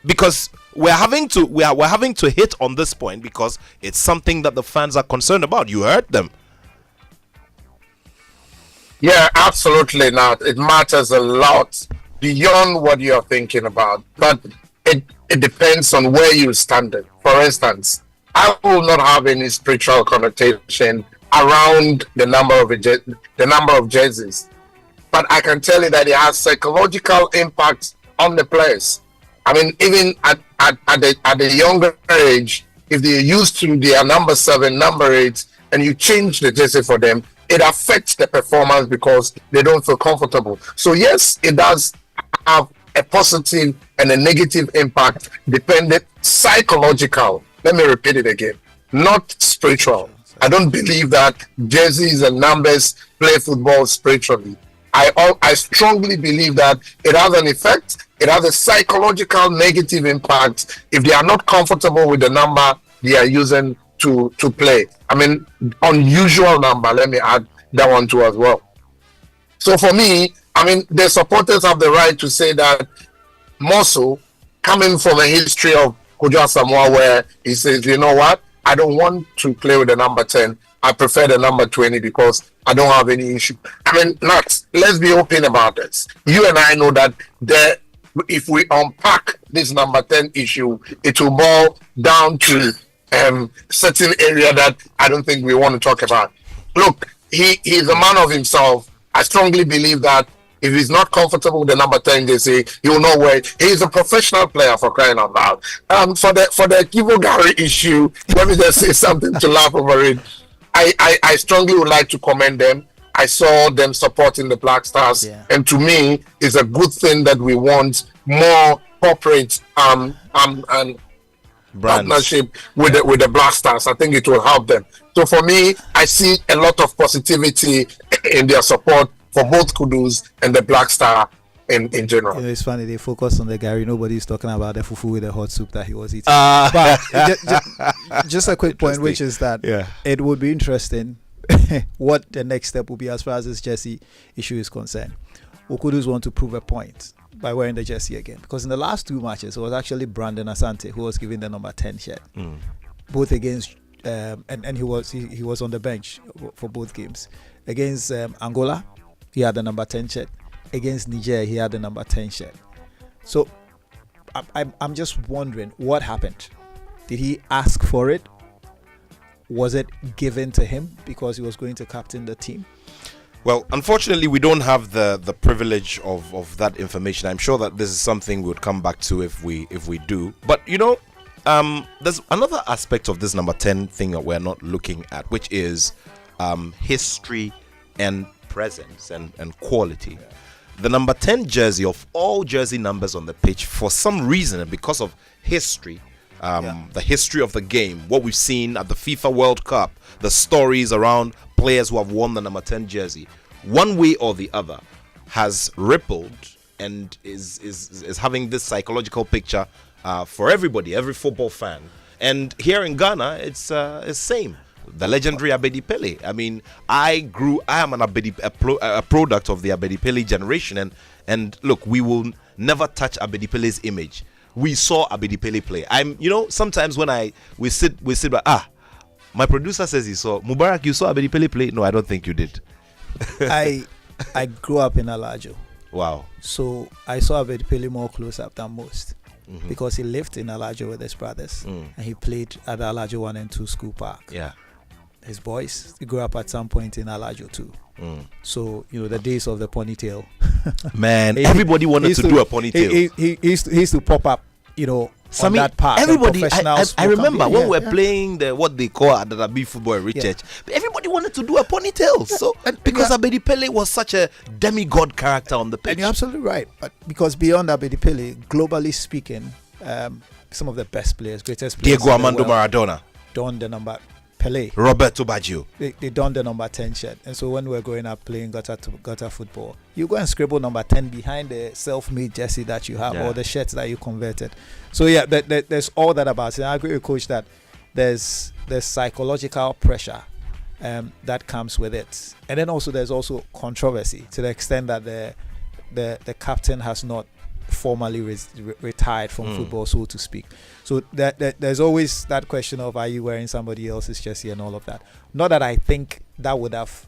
Because we're having to hit on this point because it's something that the fans are concerned about. You heard them. Yeah, absolutely not. It matters a lot beyond what you're thinking about, but it depends on where you stand. For instance, I will not have any spiritual connotation around the number of jerseys, but I can tell you that it has psychological impact on the players. I mean, even at the younger age, if they're used to their number 7, number 8, and you change the jersey for them, it affects the performance because they don't feel comfortable. So yes, it does have a positive and a negative impact, dependent psychological. Let me repeat it again, not spiritual. I don't believe that jerseys and numbers play football spiritually. I strongly believe that it has an effect. It has a psychological negative impact if they are not comfortable with the number they are using to play. I mean, unusual number. Let me add that one too as well. So for me, I mean, the supporters have the right to say that more so coming from a history of Kojo Asamoah where he says, you know what, I don't want to play with the number 10. I prefer the number 20 because I don't have any issue. I mean, let's be open about this. You and I know that if we unpack this number 10 issue, it will boil down to certain area that I don't think we want to talk about. Look, he's a man of himself. I strongly believe that if he's not comfortable with the number 10, they say he will know where. He's a professional player, for crying out loud. For the Kivo Gary issue, let me just say something to laugh over it. I strongly would like to commend them. I saw them supporting the Black Stars, and to me, it's a good thing that we want more corporate and partnership with the Black Stars. I think it will help them. So for me, I see a lot of positivity in their support for both Kudus and the Black Star in general. You know, it's funny, they focus on the Gary. Nobody's talking about the fufu with the hot soup that he was eating. But just a quick point, which is that it would be interesting what the next step will be as far as this jersey issue is concerned. Kudus want to prove a point by wearing the jersey again, because in the last two matches it was actually Brandon Asante who was given the number 10 shirt, both against and he was on the bench for both games. Against Angola, he had the number 10 shirt. Against Niger, he had the number 10 shirt. So I'm just wondering what happened. Did he ask for it? Was it given to him because he was going to captain the team? Well, unfortunately, we don't have the privilege of that information. I'm sure that this is something we would come back to if we do. But you know, there's another aspect of this number 10 thing that we're not looking at, which is history and presence and quality. The number 10 jersey, of all jersey numbers on the pitch, for some reason and because of history, the history of the game, what we've seen at the FIFA World Cup, the stories around players who have worn the number 10 jersey, one way or the other, has rippled and is having this psychological picture for everybody, every football fan. And here in Ghana, it's same. The legendary Abedi Pele. I mean, I am a product of the Abedi Pele generation, and look, we will never touch Abedi Pele's image. We saw Abedi Pele play. Sometimes when we sit back, my producer says he saw Mubarak. You saw Abedi Pele play? No, I don't think you did. I grew up in Alajo. Wow. So I saw Abedi Pele more close up than most. Because he lived in Alajo with his brothers, and he played at the Alajo 1 and 2 school park. Yeah. His boys, he grew up at some point in Alajo too. So, the days of the ponytail. Man, everybody wanted to do a ponytail. He used to pop up, on that part. Everybody, I remember when we were playing what they call Adadabi football at Richard. Everybody wanted to do a ponytail. So because Abedi Pele was such a demigod character on the pitch. And you're absolutely right. But because beyond Abedi Pele, globally speaking, some of the best players, greatest players, Diego Armando Maradona, donned the number Pele, Roberto Baggio, they donned the number 10 shirt. And so when we were growing up playing gutter football, you go and scribble number 10 behind the self-made jersey that you have, or the shirts that you converted. So there's all that about it. And I agree with Coach that there's psychological pressure that comes with it, and then also there's also controversy to the extent that the captain has not formally retired from football, so to speak. So there's always that question of, are you wearing somebody else's jersey and all of that. Not that I think that would have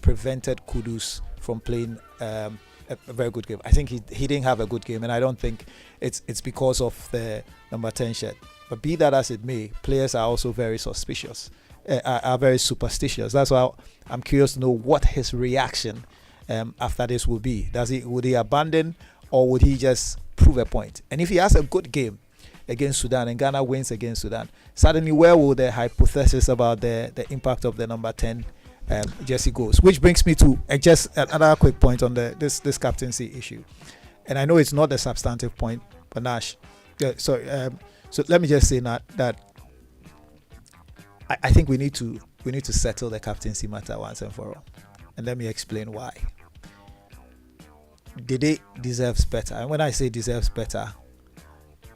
prevented Kudus from playing a very good game. I think he didn't have a good game, and I don't think it's because of the number 10 shirt. But be that as it may, players are also very suspicious, are very superstitious. That's why I'm curious to know what his reaction after this will be. Would he abandon, or would he just prove a point? And if he has a good game against Sudan and Ghana wins against Sudan, suddenly where will the hypothesis about the impact of the number 10 jersey goes? Which brings me to just another quick point on this captaincy issue. And I know it's not a substantive point, but Nash, so let me just say that I think we need to settle the captaincy matter once and for all. And let me explain why. Dede deserves better. And when I say deserves better,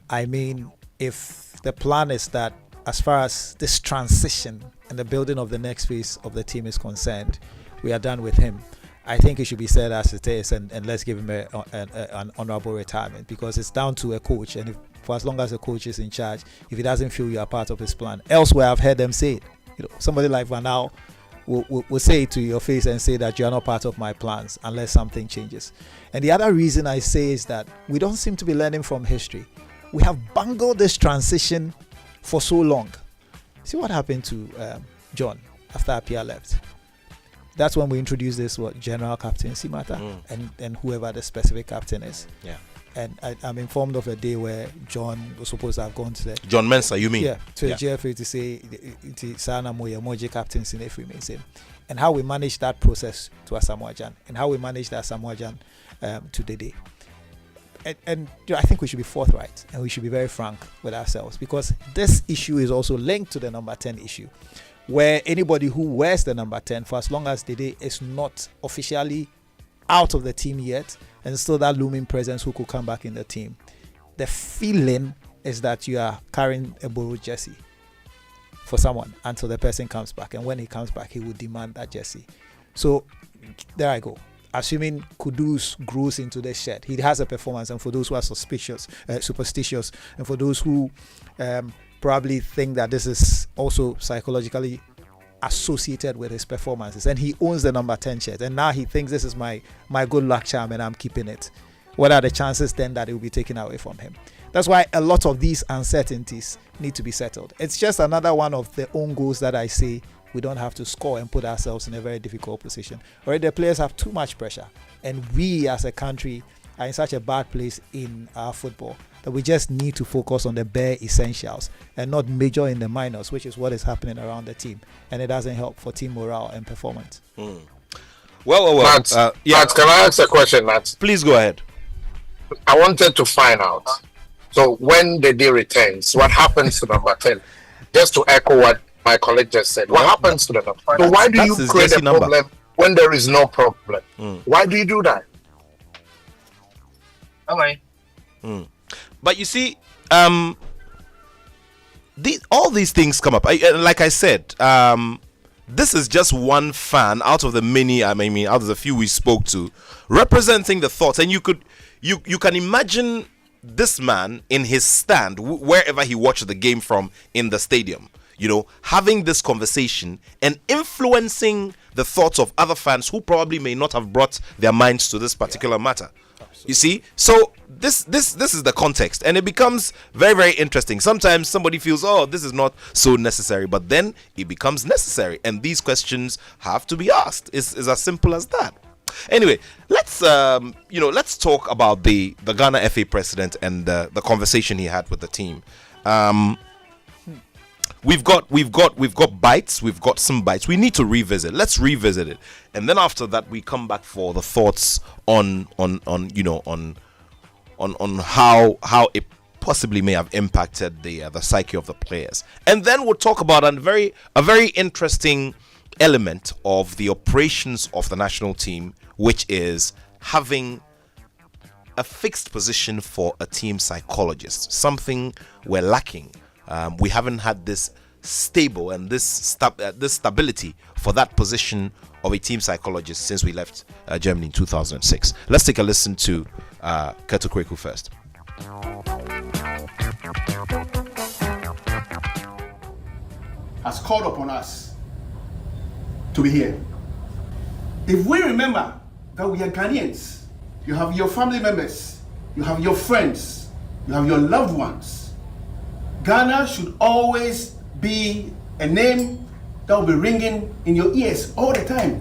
I mean if the plan is that as far as this transition and the building of the next phase of the team is concerned, we are done with him. I think it should be said as it is, and let's give him an honorable retirement, because it's down to a coach. And for as long as the coach is in charge, if he doesn't feel you are part of his plan, elsewhere I've heard them say it. Somebody like Van Gaal will say it to your face and say that you are not part of my plans unless something changes. And the other reason I say is that we don't seem to be learning from history. We have bungled this transition for so long. See what happened to John after Appiah left. That's when we introduced this general captaincy matter and whoever the specific captain is. Yeah. And I'm informed of a day where John was supposed to have gone to the John Mensah, you mean? Yeah, to the GFA to say Sana Moya Moji captaincy in Efri Mason, and how we managed that process to Asamoah Gyan, and how we managed Asamoah Gyan to the day. And I think we should be forthright and we should be very frank with ourselves, because this issue is also linked to the number 10 issue, where anybody who wears the number 10, for as long as Dede is not officially out of the team yet, and still that looming presence who could come back in the team, the feeling is that you are carrying a borrowed jersey for someone until the person comes back. And when he comes back, he will demand that jersey. So there I go. Assuming Kudus grows into the shed, he has a performance. And for those who are superstitious, and for those who probably think that this is also psychologically associated with his performances, and he owns the number 10 shirt, and now he thinks this is my good luck charm and I'm keeping it, what are the chances then that it will be taken away from him? That's why a lot of these uncertainties need to be settled. It's just another one of the own goals that I say we don't have to score and put ourselves in a very difficult position. Already the players have too much pressure, and we as a country are in such a bad place in our football that we just need to focus on the bare essentials and not major in the minors, which is what is happening around the team, and it doesn't help for team morale and performance. Well. Matt, Matt, can I ask a question, Matt? Please go ahead. I wanted to find out. So when the day returns, what happens to number 10? Just to echo what my colleague just said. What happens to the number? So why do you create a problem when there is no problem? Why do you do that? Okay. But you see, all these things come up. Like I said, this is just one fan out of the many. I mean, out of the few we spoke to, representing the thoughts. And you can imagine this man in his stand, wherever he watched the game from in the stadium, having this conversation and influencing the thoughts of other fans who probably may not have brought their minds to this particular matter. You see, so this is the context, and it becomes very, very interesting. Sometimes somebody feels, this is not so necessary, but then it becomes necessary, and these questions have to be asked. It's as simple as that. Anyway, let's talk about the Ghana FA president and the conversation he had with the team. We've got bites. We've got some bites. We need to revisit. Let's revisit it, and then after that, we come back for the thoughts on how it possibly may have impacted the psyche of the players, and then we'll talk about a very interesting element of the operations of the national team, which is having a fixed position for a team psychologist. Something we're lacking. We haven't had this stable and this stability for that position of a team psychologist since we left Germany in 2006. Let's take a listen to Keto Kweku first. Has called upon us to be here. If we remember that we are Ghanaians, you have your family members, you have your friends, you have your loved ones, Ghana should always be a name that will be ringing in your ears all the time.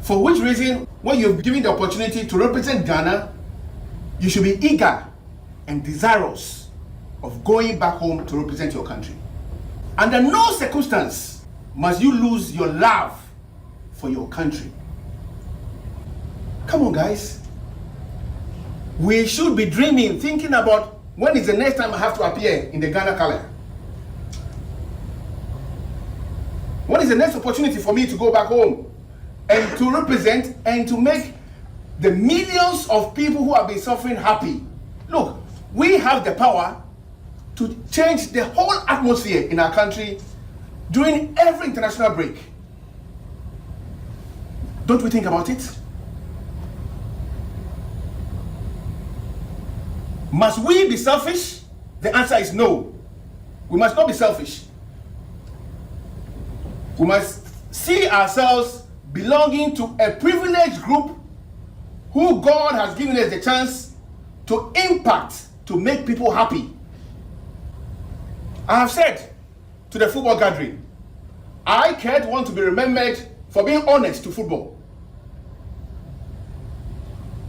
For which reason, when you're given the opportunity to represent Ghana, you should be eager and desirous of going back home to represent your country. Under no circumstance must you lose your love for your country. Come on, guys. We should be dreaming, thinking about when is the next time I have to appear in the Ghana color? When is the next opportunity for me to go back home and to represent and to make the millions of people who have been suffering happy? Look, we have the power to change the whole atmosphere in our country during every international break. Don't we think about it? Must we be selfish? The answer is no. We must not be selfish. We must see ourselves belonging to a privileged group who God has given us the chance to impact, to make people happy. I have said to the football gathering, I can't want to be remembered for being honest to football.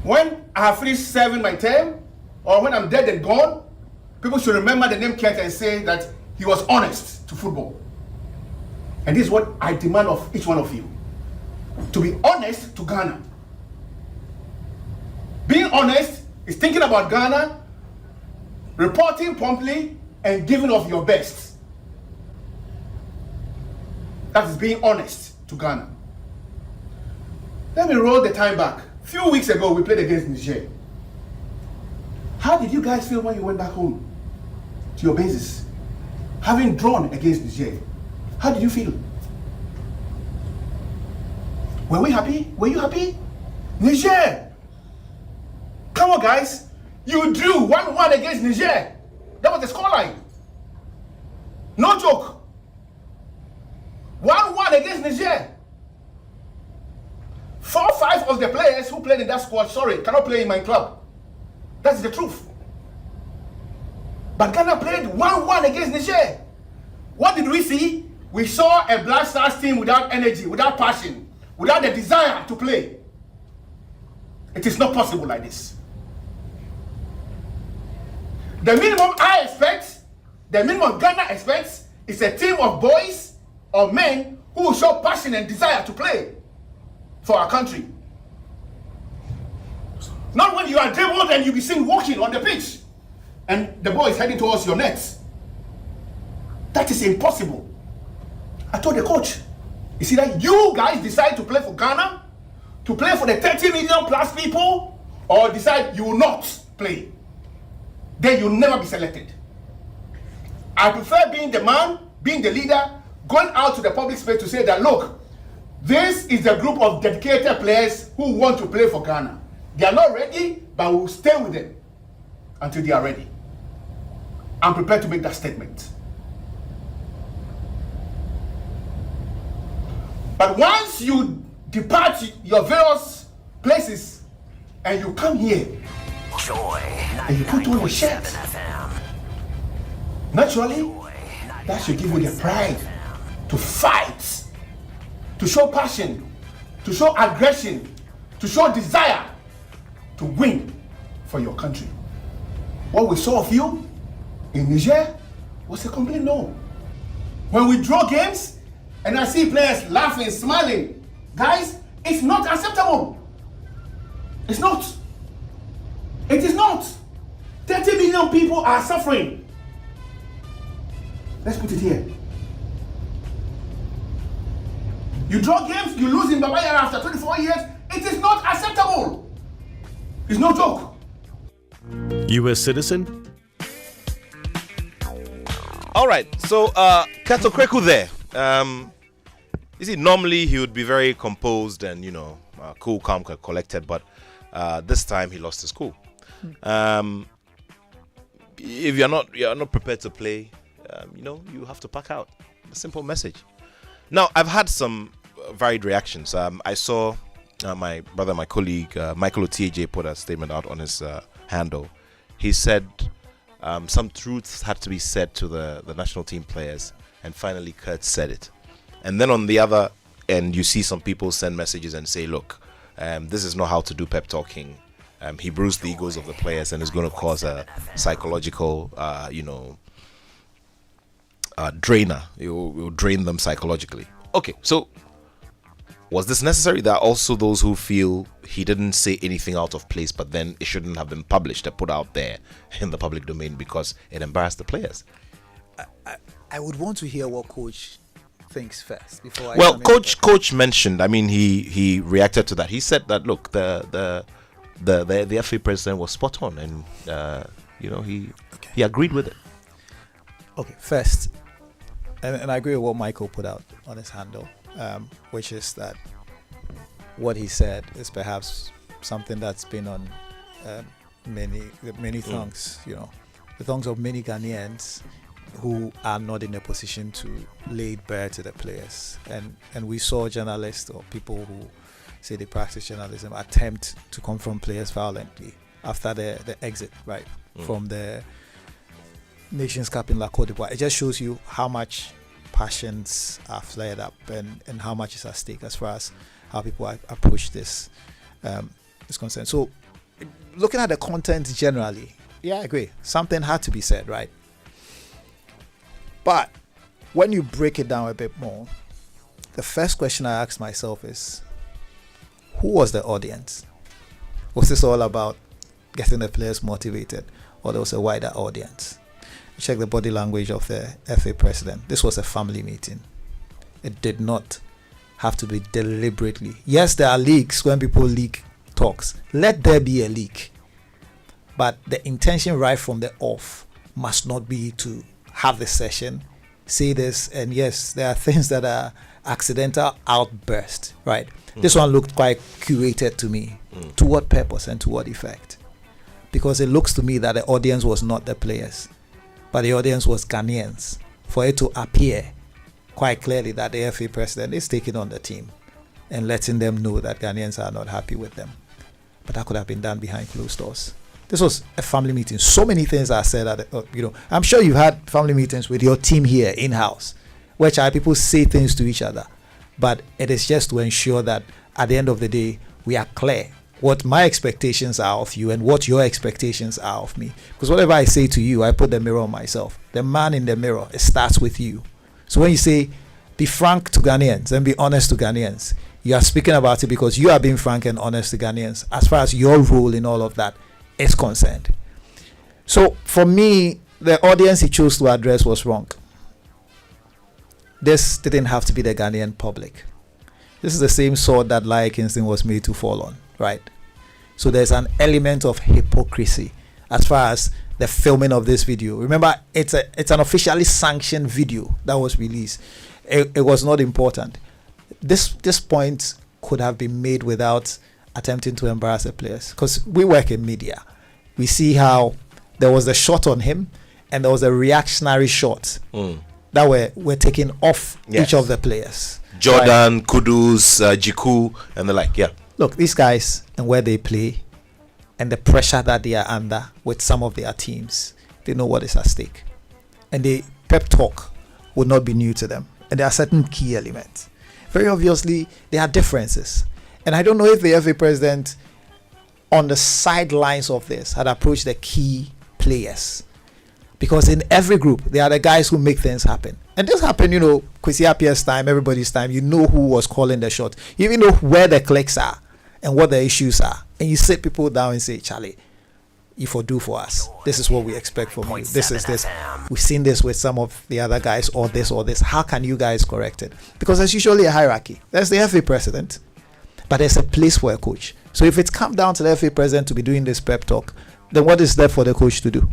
When I have finished serving my term, or when I'm dead and gone, people should remember the name Kurt and say that he was honest to football. And this is what I demand of each one of you. To be honest to Ghana. Being honest is thinking about Ghana, reporting promptly, and giving of your best. That is being honest to Ghana. Let me roll the time back. A few weeks ago, we played against Niger. How did you guys feel when you went back home to your bases? Having drawn against Niger, how did you feel? Were we happy? Were you happy? Niger! Come on, guys. You drew 1-1 against Niger. That was the scoreline. No joke. 1-1 against Niger. 4-5 of the players who played in that squad, cannot play in my club. That's the truth. But Ghana played 1-1 against Niger. What did we see? We saw a Black Stars team without energy, without passion, without the desire to play. It is not possible like this. The minimum I expect, the minimum Ghana expects, is a team of boys or men who will show passion and desire to play for our country. Not when you are dribbled and you be seen walking on the pitch and the ball is heading towards your nets. That is impossible. I told the coach, it's either you guys decide to play for Ghana, to play for the 30 million plus people, or decide you will not play. Then you'll never be selected. I prefer being the man, being the leader, going out to the public space to say that, look, this is a group of dedicated players who want to play for Ghana. They are not ready, but we'll stay with them until they are ready. I'm prepared to make that statement. But once you depart your various places and you come here and you put on a shirt, naturally, that should give you the pride to fight, to show passion, to show aggression, to show desire to win for your country. What we saw of you in Niger was a complete no. When we draw games and I see players laughing, smiling, guys, it's not acceptable. It's not. It is not. 30 million people are suffering. Let's put it here. You draw games, you lose in Baba Yara after 24 years. It is not acceptable. It's no joke. U.S. citizen? All right, so Kato Kreku there. You see, normally he would be very composed and, cool, calm, collected, but this time he lost his cool. If you're not prepared to play, you have to pack out. A simple message. Now, I've had some varied reactions. I saw my brother, my colleague, Michael OTJ put a statement out on his handle. He said some truths had to be said to the national team players, and finally Kurt said it. And then on the other end, you see some people send messages and say, look, this is not how to do pep talking. He bruised the egos of the players and is going to cause a psychological, drainer. It will drain them psychologically. Okay, so was this necessary? There are also those who feel he didn't say anything out of place, but then it shouldn't have been published or put out there in the public domain because it embarrassed the players. I would want to hear what coach thinks first before. Coach mentioned. I mean, he reacted to that. He said that look, the FA president was spot on, and he agreed with it. Okay, first, and I agree with what Michael put out on his handle, which is that what he said is perhaps something that's been on many tongues, the tongues of many Ghanaians who are not in a position to lay it bare to the players. And we saw journalists or people who say they practice journalism attempt to confront players violently after the exit, right, from the Nations Cup in La Côte d'Ivoire. It just shows you how much passions are flared up and how much is at stake as far as how people approach this is concerned. So looking at the content generally, yeah, I agree. Something had to be said, right? But when you break it down a bit more, the first question I asked myself is, who was the audience? Was this all about getting the players motivated, or there was a wider audience? Check the body language of the FA president. This was a family meeting. It did not have to be deliberately. Yes, there are leaks when people leak talks. Let there be a leak. But the intention right from the off must not be to have the session, say this, and yes, there are things that are accidental outburst, right? This one looked quite curated to me. To what purpose and to what effect? Because it looks to me that the audience was not the players, but the audience was Ghanaians, for it to appear quite clearly that the FA president is taking on the team and letting them know that Ghanaians are not happy with them. But that could have been done behind closed doors. This was a family meeting. So many things are said at I'm sure you've had family meetings with your team here in-house, where people say things to each other. But it is just to ensure that at the end of the day, we are clear what my expectations are of you and what your expectations are of me. Because whatever I say to you, I put the mirror on myself. The man in the mirror, it starts with you. So when you say, be frank to Ghanaians and be honest to Ghanaians, you are speaking about it because you are being frank and honest to Ghanaians as far as your role in all of that is concerned. So for me, the audience he chose to address was wrong. This didn't have to be the Ghanaian public. This is the same sword that Lai Kingston was made to fall on, right? So there's an element of hypocrisy as far as the filming of this video. Remember, it's an officially sanctioned video that was released. It was not important. This point could have been made without attempting to embarrass the players, because we work in media. We see how there was a shot on him and there was a reactionary shot that were taken off each of the players. Jordan, right? Kudus, Jiku, and the like. Yeah. Look, these guys and where they play and the pressure that they are under with some of their teams, they know what is at stake. And the pep talk would not be new to them. And there are certain key elements. Very obviously, there are differences. And I don't know if the FA president on the sidelines of this had approached the key players. Because in every group, there are the guys who make things happen. And this happened, Kwesi Appiah's time, everybody's time. You know who was calling the shot. You even know where the clicks are and what the issues are. And you sit people down and say, Charlie, you for do for us. This is what we expect from you. This is this. We've seen this with some of the other guys, or this or this. How can you guys correct it? Because there's usually a hierarchy. There's the FA president, but there's a place for a coach. So if it's come down to the FA president to be doing this pep talk, then what is left for the coach to do?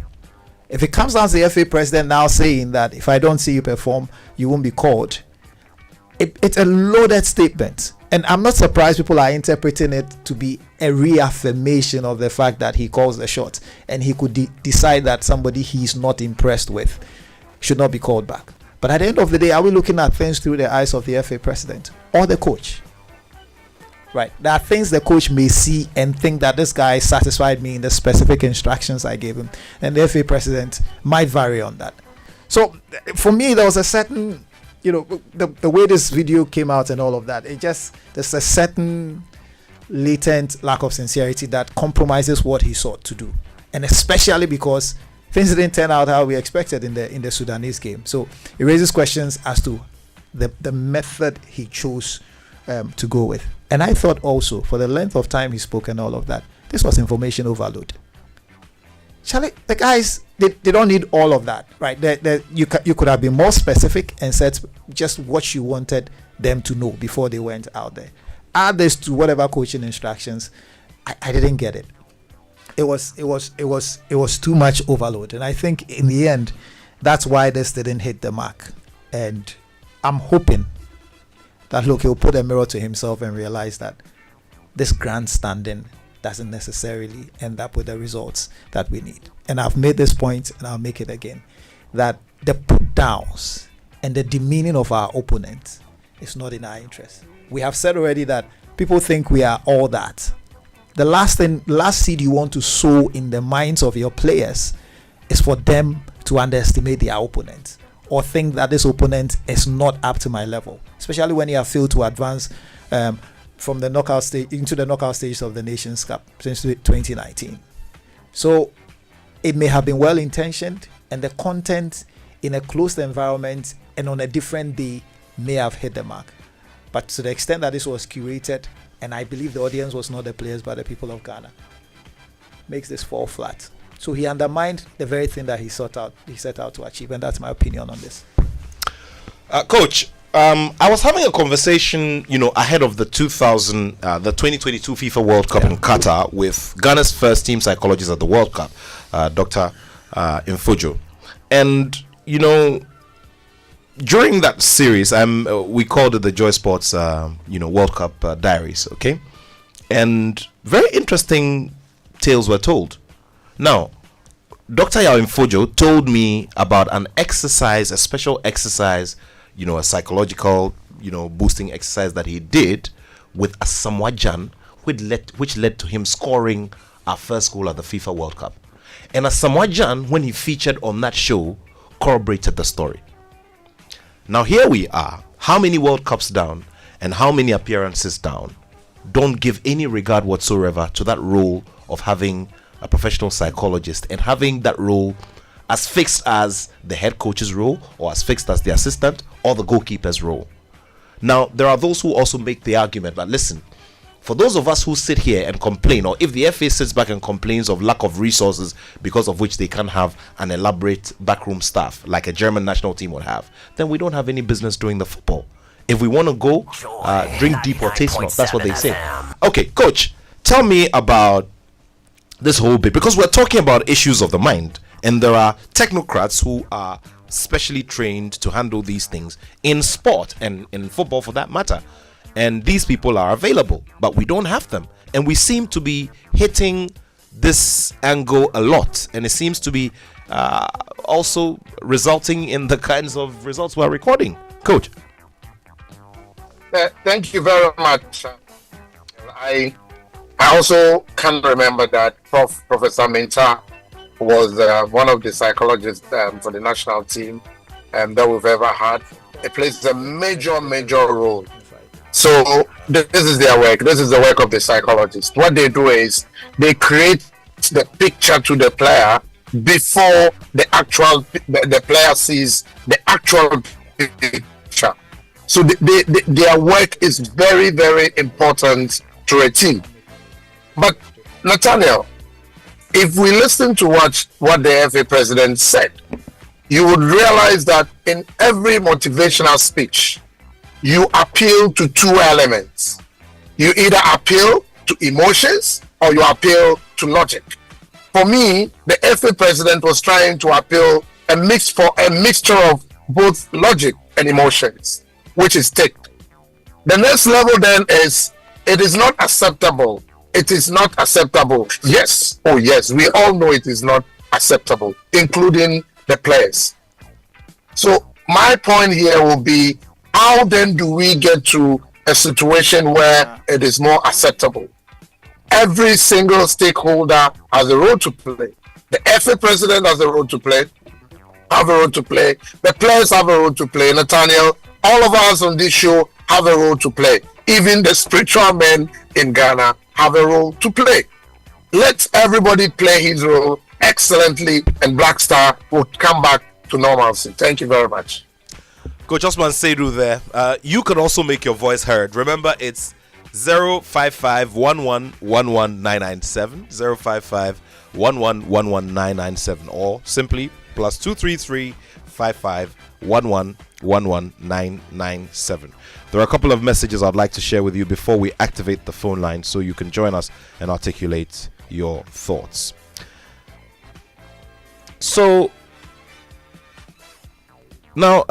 If it comes down to the FA president now saying that if I don't see you perform, you won't be called, it's a loaded statement. And I'm not surprised people are interpreting it to be a reaffirmation of the fact that he calls the shot and he could decide that somebody he's not impressed with should not be called back. But at the end of the day, are we looking at things through the eyes of the FA president or the coach? Right. There are things the coach may see and think that this guy satisfied me in the specific instructions I gave him. And the FA president might vary on that. So for me, there was a certain, the way this video came out and all of that, there's a certain latent lack of sincerity that compromises what he sought to do. And especially because things didn't turn out how we expected in the Sudanese game. So it raises questions as to the method he chose to go with. And I thought also, for the length of time he spoke and all of that, this was information overload. Charlie, the guys, they don't need all of that, right? You could have been more specific and said just what you wanted them to know before they went out there. Add this to whatever coaching instructions. I didn't get it. It was too much overload. And I think in the end, that's why this didn't hit the mark. And I'm hoping that, look, he'll put a mirror to himself and realize that this grandstanding doesn't necessarily end up with the results that we need. And I've made this point, and I'll make it again, that the put downs and the demeaning of our opponents is not in our interest. We have said already that people think we are all that. The last seed you want to sow in the minds of your players is for them to underestimate their opponent or think that this opponent is not up to my level, especially when you have failed to advance from the knockout stage into the knockout stage of the Nations Cup since 2019. So it may have been well intentioned, and the content in a closed environment and on a different day may have hit the mark. But to the extent that this was curated, and I believe the audience was not the players but the people of Ghana, makes this fall flat. So he undermined the very thing that he set out to achieve, and that's my opinion on this. Coach, I was having a conversation, ahead of the 2022 FIFA World Cup in Qatar with Ghana's first team psychologist at the World Cup, Dr. Infojo. And, during that series, we called it the Joy Sports, World Cup Diaries, okay? And very interesting tales were told. Now, Dr. Yao Infojo told me about an exercise, a special exercise, a psychological, boosting exercise that he did with a Samoa-Jan, which led to him scoring our first goal at the FIFA World Cup. And a Samoa-Jan, when he featured on that show, corroborated the story. Now here we are, how many World Cups down and how many appearances down, don't give any regard whatsoever to that role of having a professional psychologist and having that role as fixed as the head coach's role or as fixed as the assistant or the goalkeeper's role. Now, there are those who also make the argument that, listen, for those of us who sit here and complain, or if the FA sits back and complains of lack of resources because of which they can't have an elaborate backroom staff like a German national team would have, then we don't have any business doing the football. If we want to go, drink deep or taste not. That's what they say. Okay, Coach, tell me about this whole bit, because we're talking about issues of the mind, and there are technocrats who are specially trained to handle these things in sport and in football for that matter, and these people are available, but we don't have them, and we seem to be hitting this angle a lot, and it seems to be also resulting in the kinds of results we're recording. Coach, thank you very much. I also can remember that Professor Minta was one of the psychologists for the national team that we've ever had. It plays a major role. So this is their work. This is the work of the psychologist. What they do is they create the picture to the player before the player sees the actual picture. So their work is very, very important to a team. But Nathaniel, if we listen to what the FA president said, you would realize that in every motivational speech, you appeal to two elements. You either appeal to emotions or you appeal to logic. For me, the FA president was trying to appeal a mixture of both logic and emotions, which is ticked. The next level then is, it is not acceptable. It is not acceptable. Yes. Oh, yes. We all know it is not acceptable, including the players. So my point here will be, how then do we get to a situation where it is more acceptable? Every single stakeholder has a role to play. The FA president has a role to play. The players have a role to play. Nathaniel, all of us on this show have a role to play. Even the spiritual men in Ghana have a role to play. Let everybody play his role excellently, and Black Star will come back to normalcy. Thank you very much. Coach Osman Seidu there. You can also make your voice heard. Remember, it's 055-11-11997, 055-11-11997, or simply +233-55-11-11997. There are a couple of messages I'd like to share with you before we activate the phone line so you can join us and articulate your thoughts. So, Now,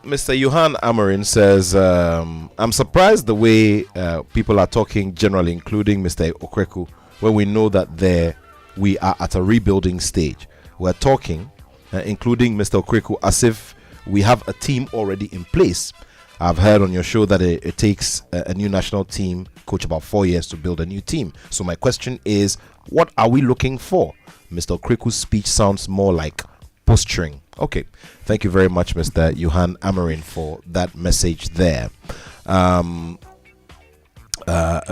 Mr. Johan Amarin says, I'm surprised the way people are talking generally, including Mr. Okreku, when we know that we are at a rebuilding stage. We're talking, including Mr. Okreku, as if we have a team already in place. I've heard on your show that it takes a new national team coach about 4 years to build a new team. So my question is, what are we looking for? Mr. Okreku's speech sounds more like posturing. Okay, thank you very much, Mr. Johan Amarin, for that message there. A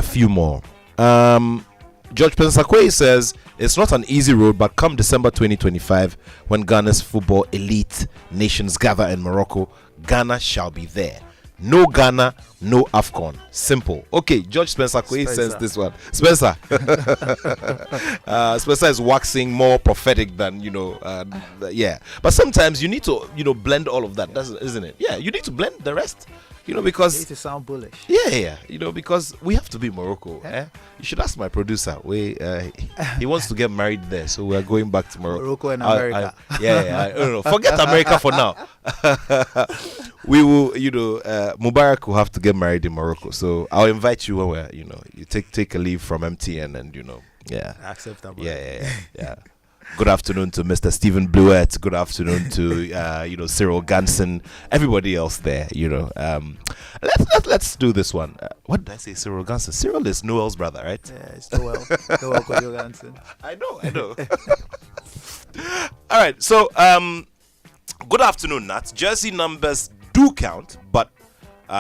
few more. George Pensakwe says, it's not an easy road, but come December 2025, when Ghana's football elite nations gather in Morocco, Ghana shall be there. No Ghana, no AFCON. Simple. Okay, George Spencer says this one. Spencer. Spencer is waxing more prophetic than, yeah. But sometimes you need to, blend all of that, isn't it? Yeah, you need to blend the rest. Because you need to sound bullish. Yeah. Because we have to be Morocco. Yeah. You should ask my producer. He wants to get married there, so we're going back to Morocco. Morocco and America. No. Forget America for now. We will, Mubarak will have to get married in Morocco. So I'll invite you when we're, you take a leave from MTN and yeah. Acceptable. Yeah. Good afternoon to Mr. Stephen Blewett. Good afternoon to Cyril Ganson. Everybody else there. Let's do this one. What did I say? Cyril Ganson. Cyril is Noel's brother, right? Yeah, it's Noel. Noel Kojo Ganson. I know. All right. So, good afternoon, Nat. Jersey numbers do count, but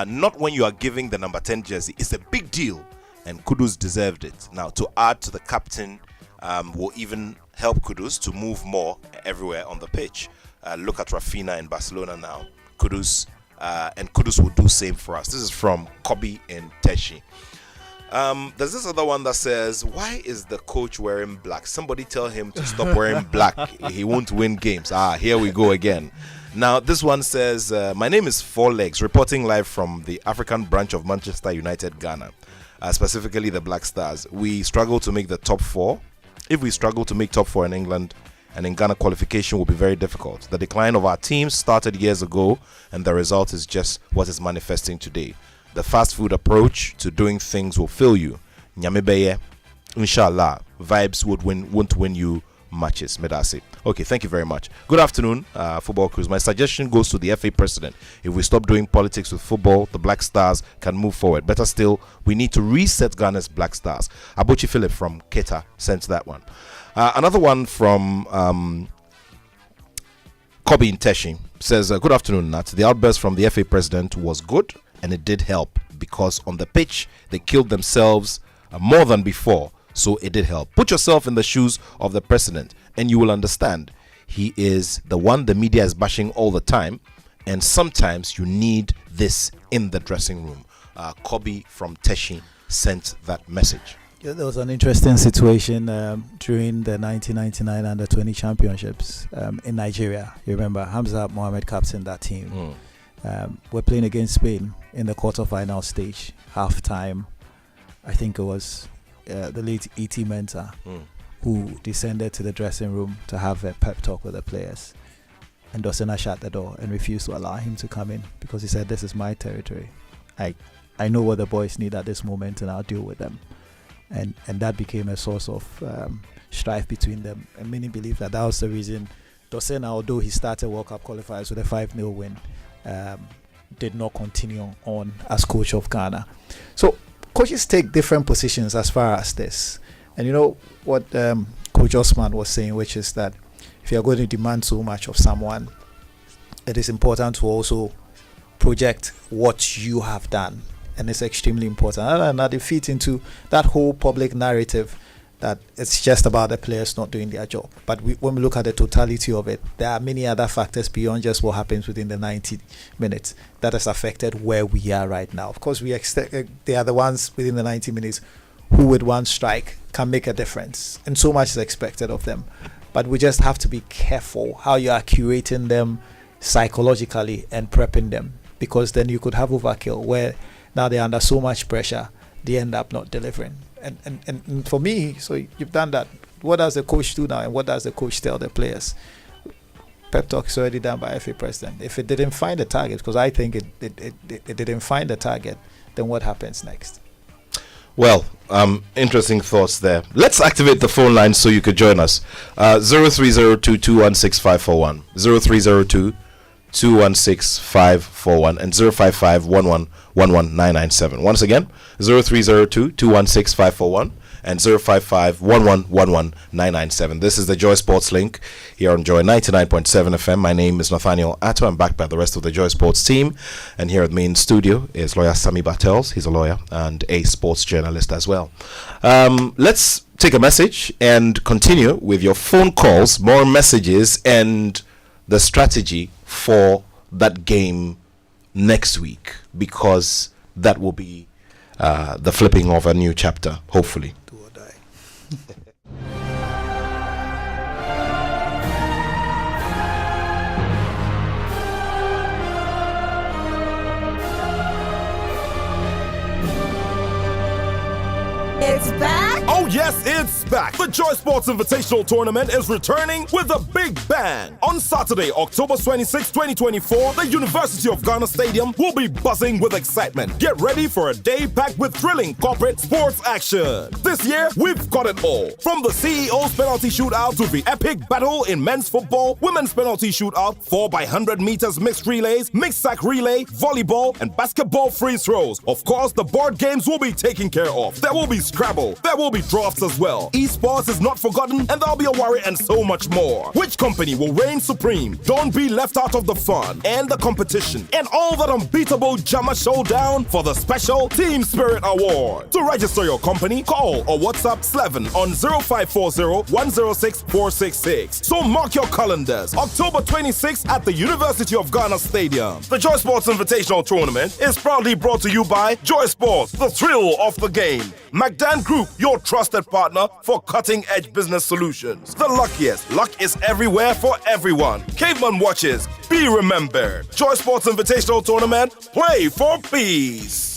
not when you are giving the number 10 jersey. It's a big deal, and Kudus deserved it. Now, to add to the captain, will even help Kudus to move more everywhere on the pitch. Look at Rafinha in Barcelona now. Kudus will do same for us. This is from Kobe in Teshi. There's this other one that says, why is the coach wearing black? Somebody tell him to stop wearing black. He won't win games. Here we go again. Now, this one says, my name is Four Legs, reporting live from the African branch of Manchester United, Ghana, specifically the Black Stars. We struggle to make the top 4. If we struggle to make top 4 in England and in Ghana, qualification will be very difficult. The decline of our teams started years ago, and the result is just what is manifesting today. The fast food approach to doing things will fill you. Nyamebeye, inshallah, vibes won't win you matches. Medasi. Okay, thank you very much. Good afternoon, Football Crews. My suggestion goes to the FA president. If we stop doing politics with football, the Black Stars can move forward. Better still, we need to reset Ghana's Black Stars. Abuchi Philip from Keta sent that one. Another one from Kobe in Teshi says, good afternoon, Nat. The outburst from the FA president was good, and it did help, because on the pitch, they killed themselves more than before. So it did help. Put yourself in the shoes of the president and you will understand. He is the one the media is bashing all the time, and sometimes you need this in the dressing room. Kobe from Teshi sent that message. Yeah, there was an interesting situation during the 1999 Under-20 Championships in Nigeria. You remember Hamza Mohamed captained that team. We're playing against Spain in the quarterfinal stage. Halftime, I think it was the late E.T. Mensah who descended to the dressing room to have a pep talk with the players. And Dosena shut the door and refused to allow him to come in because he said, this is my territory. I know what the boys need at this moment and I'll deal with them. And that became a source of strife between them. And many believe that was the reason Dosena, although he started World Cup qualifiers with a 5-0 win, did not continue on as coach of Ghana. So coaches take different positions as far as this. And you know what Coach Osman was saying, which is that if you're going to demand so much of someone, it is important to also project what you have done. And it's extremely important. And that it feeds into that whole public narrative that it's just about the players not doing their job. But when we look at the totality of it, there are many other factors beyond just what happens within the 90 minutes that has affected where we are right now. Of course, they are the ones within the 90 minutes who with one strike can make a difference. And so much is expected of them. But we just have to be careful how you are curating them psychologically and prepping them. Because then you could have overkill where now they're under so much pressure, they end up not delivering. And for me, so you've done that. What does the coach do now, and what does the coach tell the players? pep talk is already done by FA president. If it didn't find the target, because I think it didn't find the target, then what happens next? Well, interesting thoughts there. Let's activate the phone line so you could join us. 0302-216-541, 0302-216-541, and 055-11-11997. Once again, 0302-216-541 and 055-11-11997. This is the Joy Sports Link here on Joy 99.7 FM. My name is Nathaniel Attoh. I'm backed by the rest of the Joy Sports team. And here at me in studio is lawyer Sammy Bartels. He's a lawyer and a sports journalist as well. Let's take a message and continue with your phone calls, more messages, and the strategy for that game next week, because that will be the flipping of a new chapter, hopefully. Do or die. It's back. Oh yes, it's back. The Joy Sports Invitational Tournament is returning with a big bang. On Saturday, October 26, 2024, the University of Ghana Stadium will be buzzing with excitement. Get ready for a day packed with thrilling corporate sports action. This year, we've got it all. From the CEO's penalty shootout to the epic battle in men's football, women's penalty shootout, 4x100 meters mixed relays, mixed sack relay, volleyball, and basketball free throws. Of course, the board games will be taken care of. There will be Scrabble. There will be drafts as well. Esports is not forgotten, and there'll be a worry and so much more. Which company will reign supreme? Don't be left out of the fun and the competition and all that unbeatable Jama showdown for the special Team Spirit Award. To register your company, call or WhatsApp Slevin on 0540-106-466. So mark your calendars. October 26th at the University of Ghana Stadium. The Joy Sports Invitational Tournament is proudly brought to you by Joy Sports, the thrill of the game. McDan Group, your trusted partner for cutting-edge business solutions. The luckiest. Luck is everywhere for everyone. Caveman Watches. Be remembered. Joy Sports Invitational Tournament. Play for peace.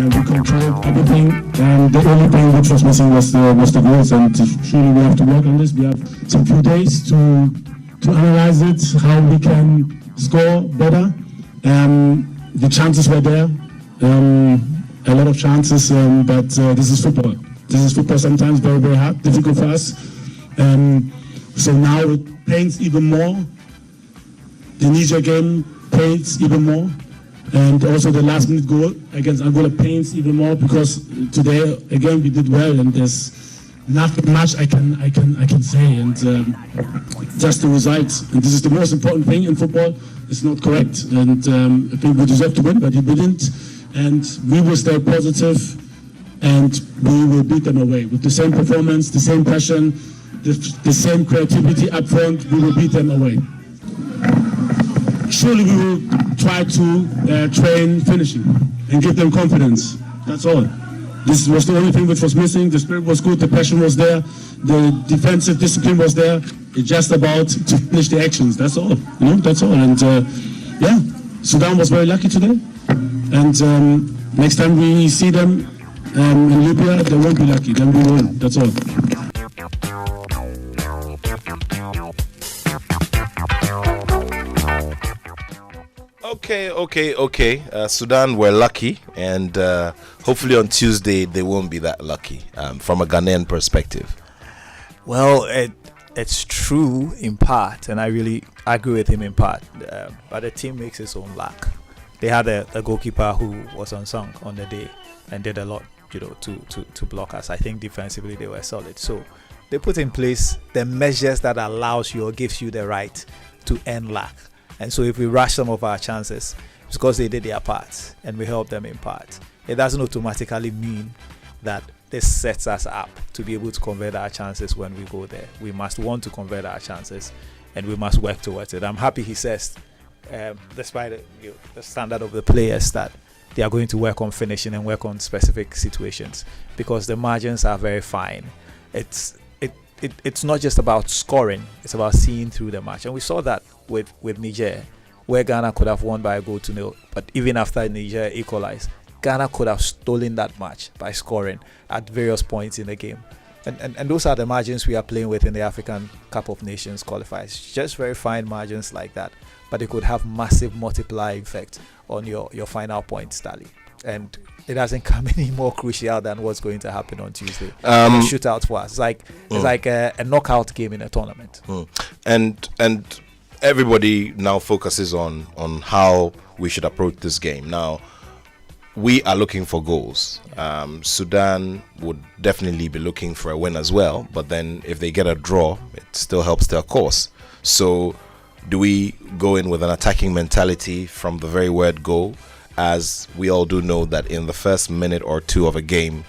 We controlled everything, and the only thing which was missing was the goals. And surely we have to work on this. We have some few days to analyze it, how we can score better. The chances were there, a lot of chances, but this is football. This is football. Sometimes very, very hard, difficult for us. So now it pains even more. The Niger game pains even more. And also the last minute goal against Angola pains even more, because today again we did well, and there's nothing much I can say, and just the results. And this is the most important thing in football. It's not correct, and I think we deserve to win, but we didn't. And we will stay positive, and we will beat them away with the same performance, the same passion, the same creativity up front. We will beat them away. Surely we will try to train finishing and give them confidence. That's all. This was the only thing which was missing. The spirit was good, the passion was there, the defensive discipline was there. It's just about to finish the actions. That's all. That's all. And yeah, Sudan was very lucky today. And next time we see them in Libya, they won't be lucky. Then we win. That's all. Okay. Sudan were lucky, and hopefully on Tuesday they won't be that lucky from a Ghanaian perspective. Well, it's true in part, and I really agree with him in part. But the team makes its own luck. They had a goalkeeper who was unsung on the day and did a lot, to block us. I think defensively they were solid. So they put in place the measures that allows you or gives you the right to end luck. And so if we rush some of our chances, it's because they did their part and we helped them in part. It doesn't automatically mean that this sets us up to be able to convert our chances when we go there. We must want to convert our chances, and we must work towards it. I'm happy he says, despite the standard of the players, that they are going to work on finishing and work on specific situations, because the margins are very fine. It's not just about scoring, it's about seeing through the match. And we saw that with Niger, where Ghana could have won by a goal to nil, but even after Niger equalized, Ghana could have stolen that match by scoring at various points in the game. And those are the margins we are playing with in the African Cup of Nations qualifiers. Just very fine margins like that, but it could have massive multiplying effect on your final points tally. And it hasn't come any more crucial than what's going to happen on Tuesday. Shootout for us. It's like a knockout game in a tournament. And everybody now focuses on how we should approach this game. Now, we are looking for goals. Sudan would definitely be looking for a win as well, but then if they get a draw, it still helps their cause. So do we go in with an attacking mentality from the very word go? As we all do know that in the first minute or two of a game,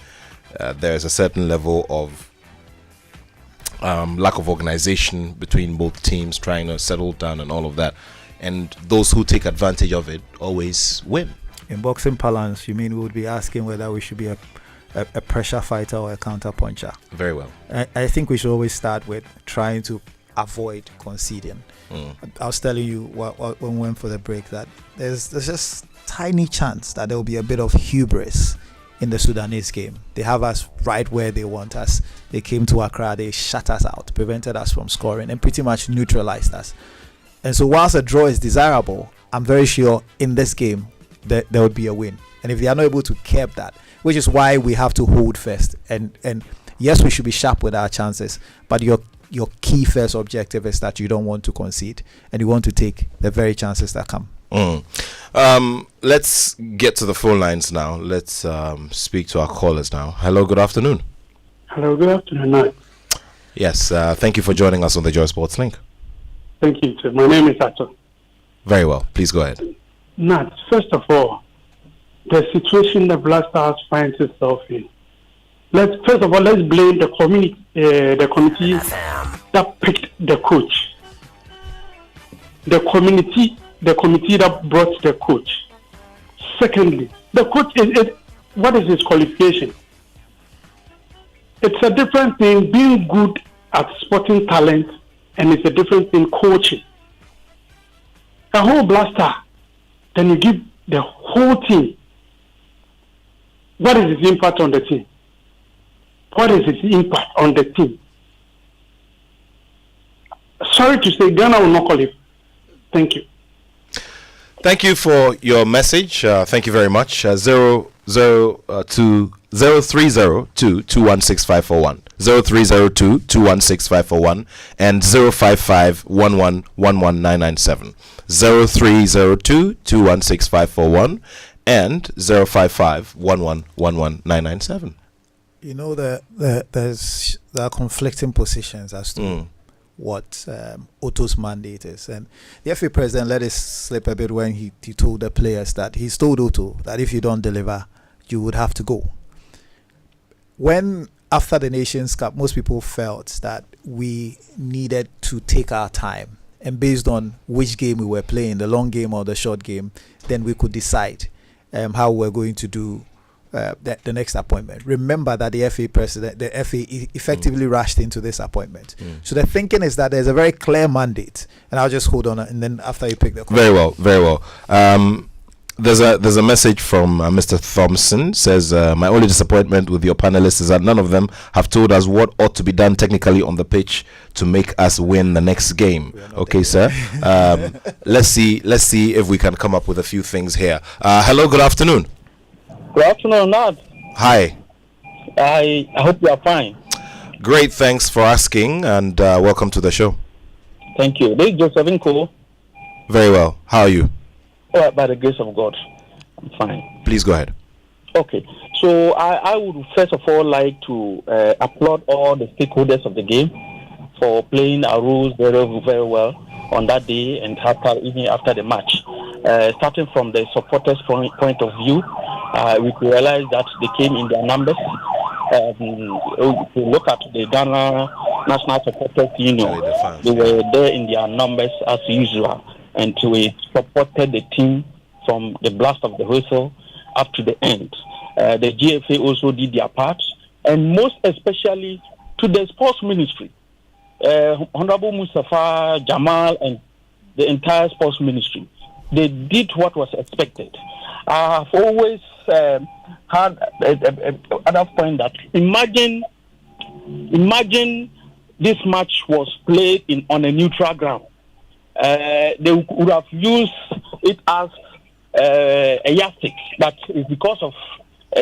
there's a certain level of lack of organization between both teams trying to settle down and all of that. And those who take advantage of it always win. In boxing parlance, you mean we would be asking whether we should be a pressure fighter or a counter puncher? Very well. I think we should always start with trying to avoid conceding. I was telling you when we went for the break that there's just tiny chance that there will be a bit of hubris in the Sudanese game. They have us right where they want us. They came to Accra, they shut us out, prevented us from scoring, and pretty much neutralized us. And so whilst a draw is desirable, I'm very sure in this game there would be a win. And if they are not able to curb that, which is why we have to hold first, and yes, we should be sharp with our chances, but your key first objective is that you don't want to concede, and you want to take the very chances that come. Let's get to the phone lines now. Let's speak to our callers now. Hello, good afternoon. Hello, good afternoon, Nat. Yes, thank you for joining us on the Joy Sports Link. Thank you, sir. My name is Attoh. Very well. Please go ahead. Nat, first of all, the situation the Black Stars finds itself in. Let's blame the committee that picked the coach. The committee that brought the coach. Secondly, the coach what is his qualification? It's a different thing being good at sporting talent, and it's a different thing coaching. A whole blaster, then you give the whole team. What is his impact on the team? What is his impact on the team? Sorry to say, Ghana will not qualify. Thank you. Thank you for your message. Thank you very much. 0302-216-541, 0302-216-541, and 055-11-11997, 0302-216-541, and 055-11-11997. You know, there are conflicting positions as to what Attoh's mandate is, and the FA president let it slip a bit when he told the players that he's told Attoh that if you don't deliver, you would have to go. When after the Nations Cup, most people felt that we needed to take our time, and based on which game we were playing, the long game or the short game, then we could decide how we're going to do the next appointment. Remember that the FA president, the FA effectively rushed into this appointment. So the thinking is that there's a very clear mandate, and I'll just hold on, and then after you pick the call. Very well. There's a message from Mr. Thompson. Says my only disappointment with your panelists is that none of them have told us what ought to be done technically on the pitch to make us win the next game. Okay, sir. Let's see if we can come up with a few things here. Hello, good afternoon. Good afternoon, Nad. Hi. I hope you are fine. Great, thanks for asking, and welcome to the show. Thank you. This is Joseph Nko. Very well. How are you? Well, by the grace of God, I'm fine. Please go ahead. Okay. So I would first of all like to applaud all the stakeholders of the game for playing our rules very, very well on that day and even after the match. Starting from the supporters' point of view, we could realize that they came in their numbers If you look at the Ghana National Supporters Union, they were there in their numbers as usual, and we supported the team from the blast of the whistle up to the end. The GFA also did their part, and most especially to the sports ministry. Honorable Mustafa, Jamal, and the entire sports ministry, they did what was expected. I've always had another point that imagine this match was played on a neutral ground. They would have used it as a yardstick, but it's because of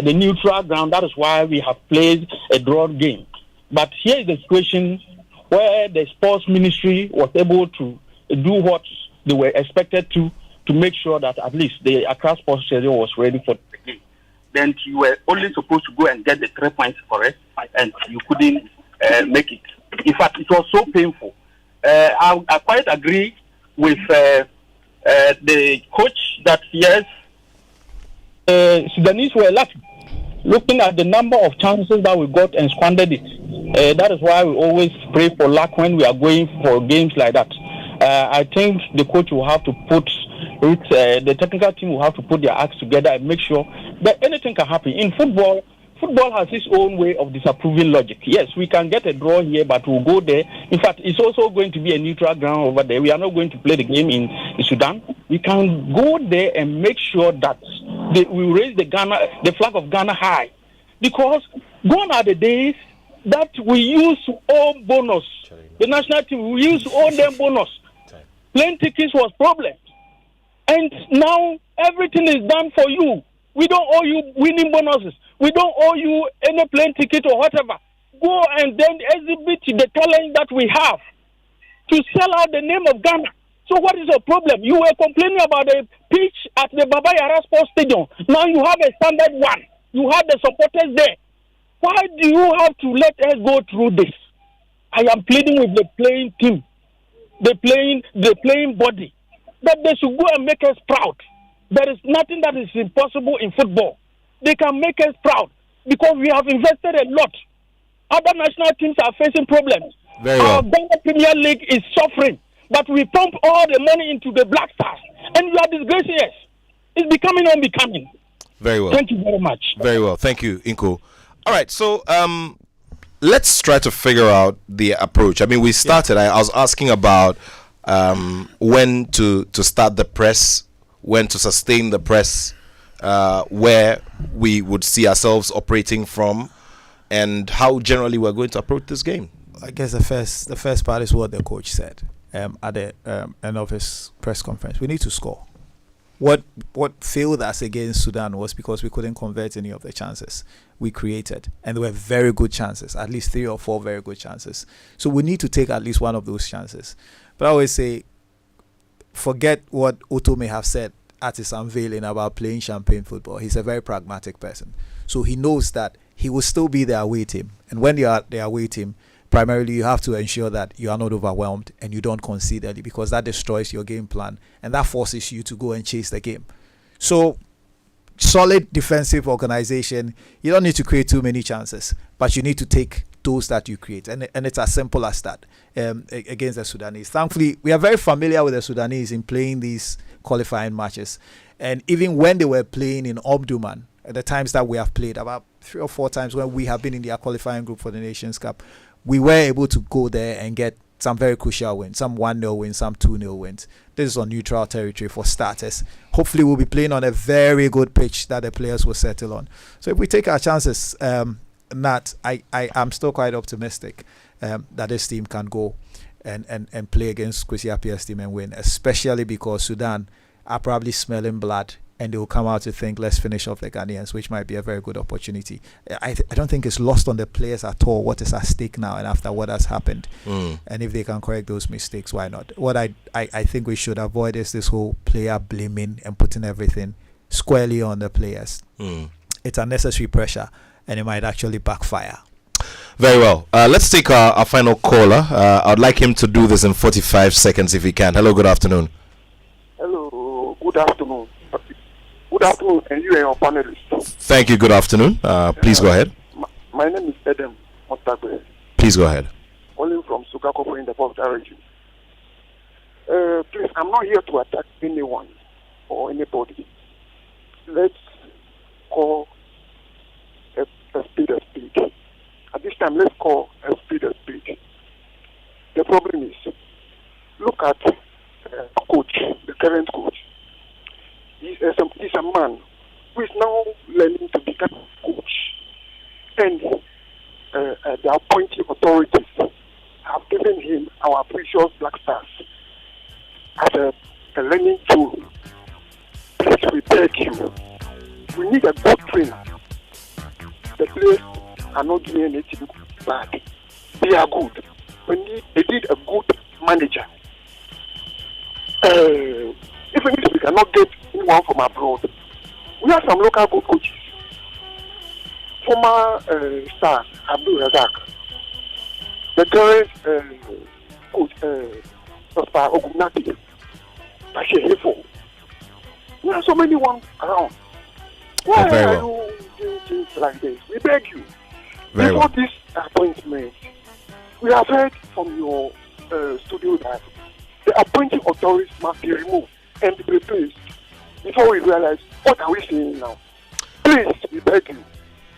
the neutral ground. That is why we have played a draw game. But here is the situation where the sports ministry was able to do what they were expected to make sure that at least the Accra Sports Stadium was ready for the game. Then you were only supposed to go and get the 3 points for it, and you couldn't make it. In fact, it was so painful. I quite agree with the coach that yes, Sudanese were lucky. Looking at the number of chances that we got and squandered it. That is why we always pray for luck when we are going for games like that. I think the coach will have to put it, the technical team will have to put their acts together and make sure that anything can happen. In football has its own way of disapproving logic. Yes, we can get a draw here, but we'll go there. In fact, it's also going to be a neutral ground over there. We are not going to play the game in Sudan. We can go there and make sure that we raise the flag of Ghana high. Because gone are the days that we used to owe bonus. The national team, we used to owe them bonus. Plane tickets was problem. And now everything is done for you. We don't owe you winning bonuses. We don't owe you any plane ticket or whatever. Go and then exhibit the talent that we have to sell out the name of Ghana. So what is your problem? You were complaining about the pitch at the Baba Yara Sports Stadium. Now you have a standard one. You have the supporters there. Why do you have to let us go through this? I am pleading with the playing team, the playing body, that they should go and make us proud. There is nothing that is impossible in football. They can make us proud because we have invested a lot. Other national teams are facing problems. Very well. Our Ghana Premier League is suffering, but we pump all the money into the Black Stars, and you are disgracing us. It's becoming unbecoming. Very well. Thank you very much. Very well. Thank you, Inko. All right, so let's try to figure out the approach. I mean, we started. I was asking about when to start the press, when to sustain the press, where we would see ourselves operating from, and how generally we're going to approach this game. I guess the first part is what the coach said at the end of his press conference. We need to score. What failed us against Sudan was because we couldn't convert any of the chances we created, and there were very good chances, at least 3 or 4 very good chances. So we need to take at least one of those chances. But I always say, forget what Attoh may have said at his unveiling about playing champagne football. He's a very pragmatic person, so he knows that he will still be the away team, and when you are the away team, primarily you have to ensure that you are not overwhelmed and you don't concede early, because that destroys your game plan and that forces you to go and chase the game. So solid defensive organization. You don't need to create too many chances, but you need to take those that you create, and it's as simple as that. Against the Sudanese, thankfully we are very familiar with the Sudanese in playing these qualifying matches, and even when they were playing in Omdurman, at the times that we have played, about 3 or 4 times when we have been in their qualifying group for the Nations Cup, we were able to go there and get some very crucial wins, some 1-0 wins, some 2-0 wins. This is on neutral territory for starters. Hopefully we'll be playing on a very good pitch that the players will settle on. So if we take our chances, Nat, I'm still quite optimistic that this team can go and play against Kwesi Appiah's team and win, especially because Sudan are probably smelling blood and they will come out to think, let's finish off the Ghanaians, which might be a very good opportunity. I don't think it's lost on the players at all what is at stake now and after what has happened. And if they can correct those mistakes, why not? What I think we should avoid is this whole player blaming and putting everything squarely on the players. It's unnecessary pressure, and it might actually backfire. Very well. Let's take our final caller. I'd like him to do this in 45 seconds if he can. Hello, good afternoon. Hello, good afternoon. Good afternoon, and you and your panelists. Thank you, good afternoon. Please go ahead. My name is Adam Montagwe. Please go ahead. Calling from Sukakofo in the Volta region. Please, I'm not here to attack anyone or anybody. Let's call a speed a speed. At this time, let's call a speed a speed. The problem is, look at coach, the current coach. He's a man who is now learning to become a coach. And the appointing authorities have given him our precious Black Stars as a learning tool. Please, we beg you. We need a good trainer. The players are not doing anything bad. They are good. They need a good manager. Even if we cannot get anyone from abroad, we have some local good coaches. Former star Abdul Razak, the current coach Oscar Ogunati, Bashir Hefo. There are so many ones around. Why are you doing things like this? We beg you. Before this appointment, we have heard from your studio that the appointing authorities must be removed and be replaced before we realize what are we seeing now. Please, we beg you.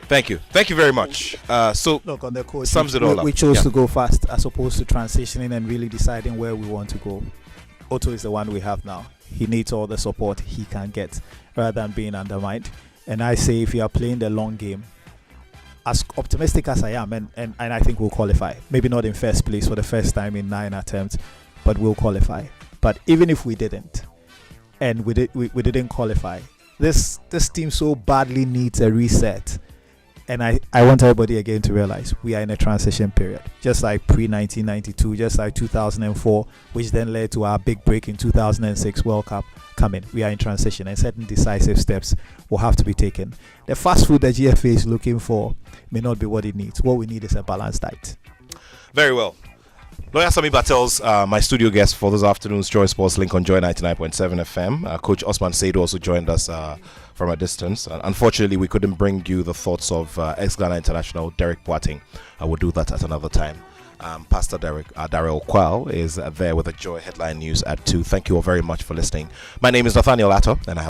Thank you. Thank you very much. So, look, on the coach, sums it all up. We chose to go fast as opposed to transitioning and really deciding where we want to go. Attoh is the one we have now. He needs all the support he can get rather than being undermined. And I say, if you are playing the long game, as optimistic as I am, and I think we'll qualify. Maybe not in first place for the first time in 9 attempts, but we'll qualify. But even if we didn't, and we didn't qualify, this team so badly needs a reset. And I want everybody again to realize we are in a transition period, just like pre-1992, just like 2004, which then led to our big break in 2006 World Cup coming. We are in transition, and certain decisive steps will have to be taken. The fast food that GFA is looking for may not be what it needs. What we need is a balanced diet. Very well. Lawyer Sami Battels, my studio guest for this afternoon's Joy Sports Link on Joy 99.7 FM. Coach Osman Saidu also joined us from a distance. Unfortunately, we couldn't bring you the thoughts of ex-Ghana international Derek Boateng. I will do that at another time. Pastor Daryl Kwal is there with the Joy headline news at 2. Thank you all very much for listening. My name is Nathaniel Attoh, and I have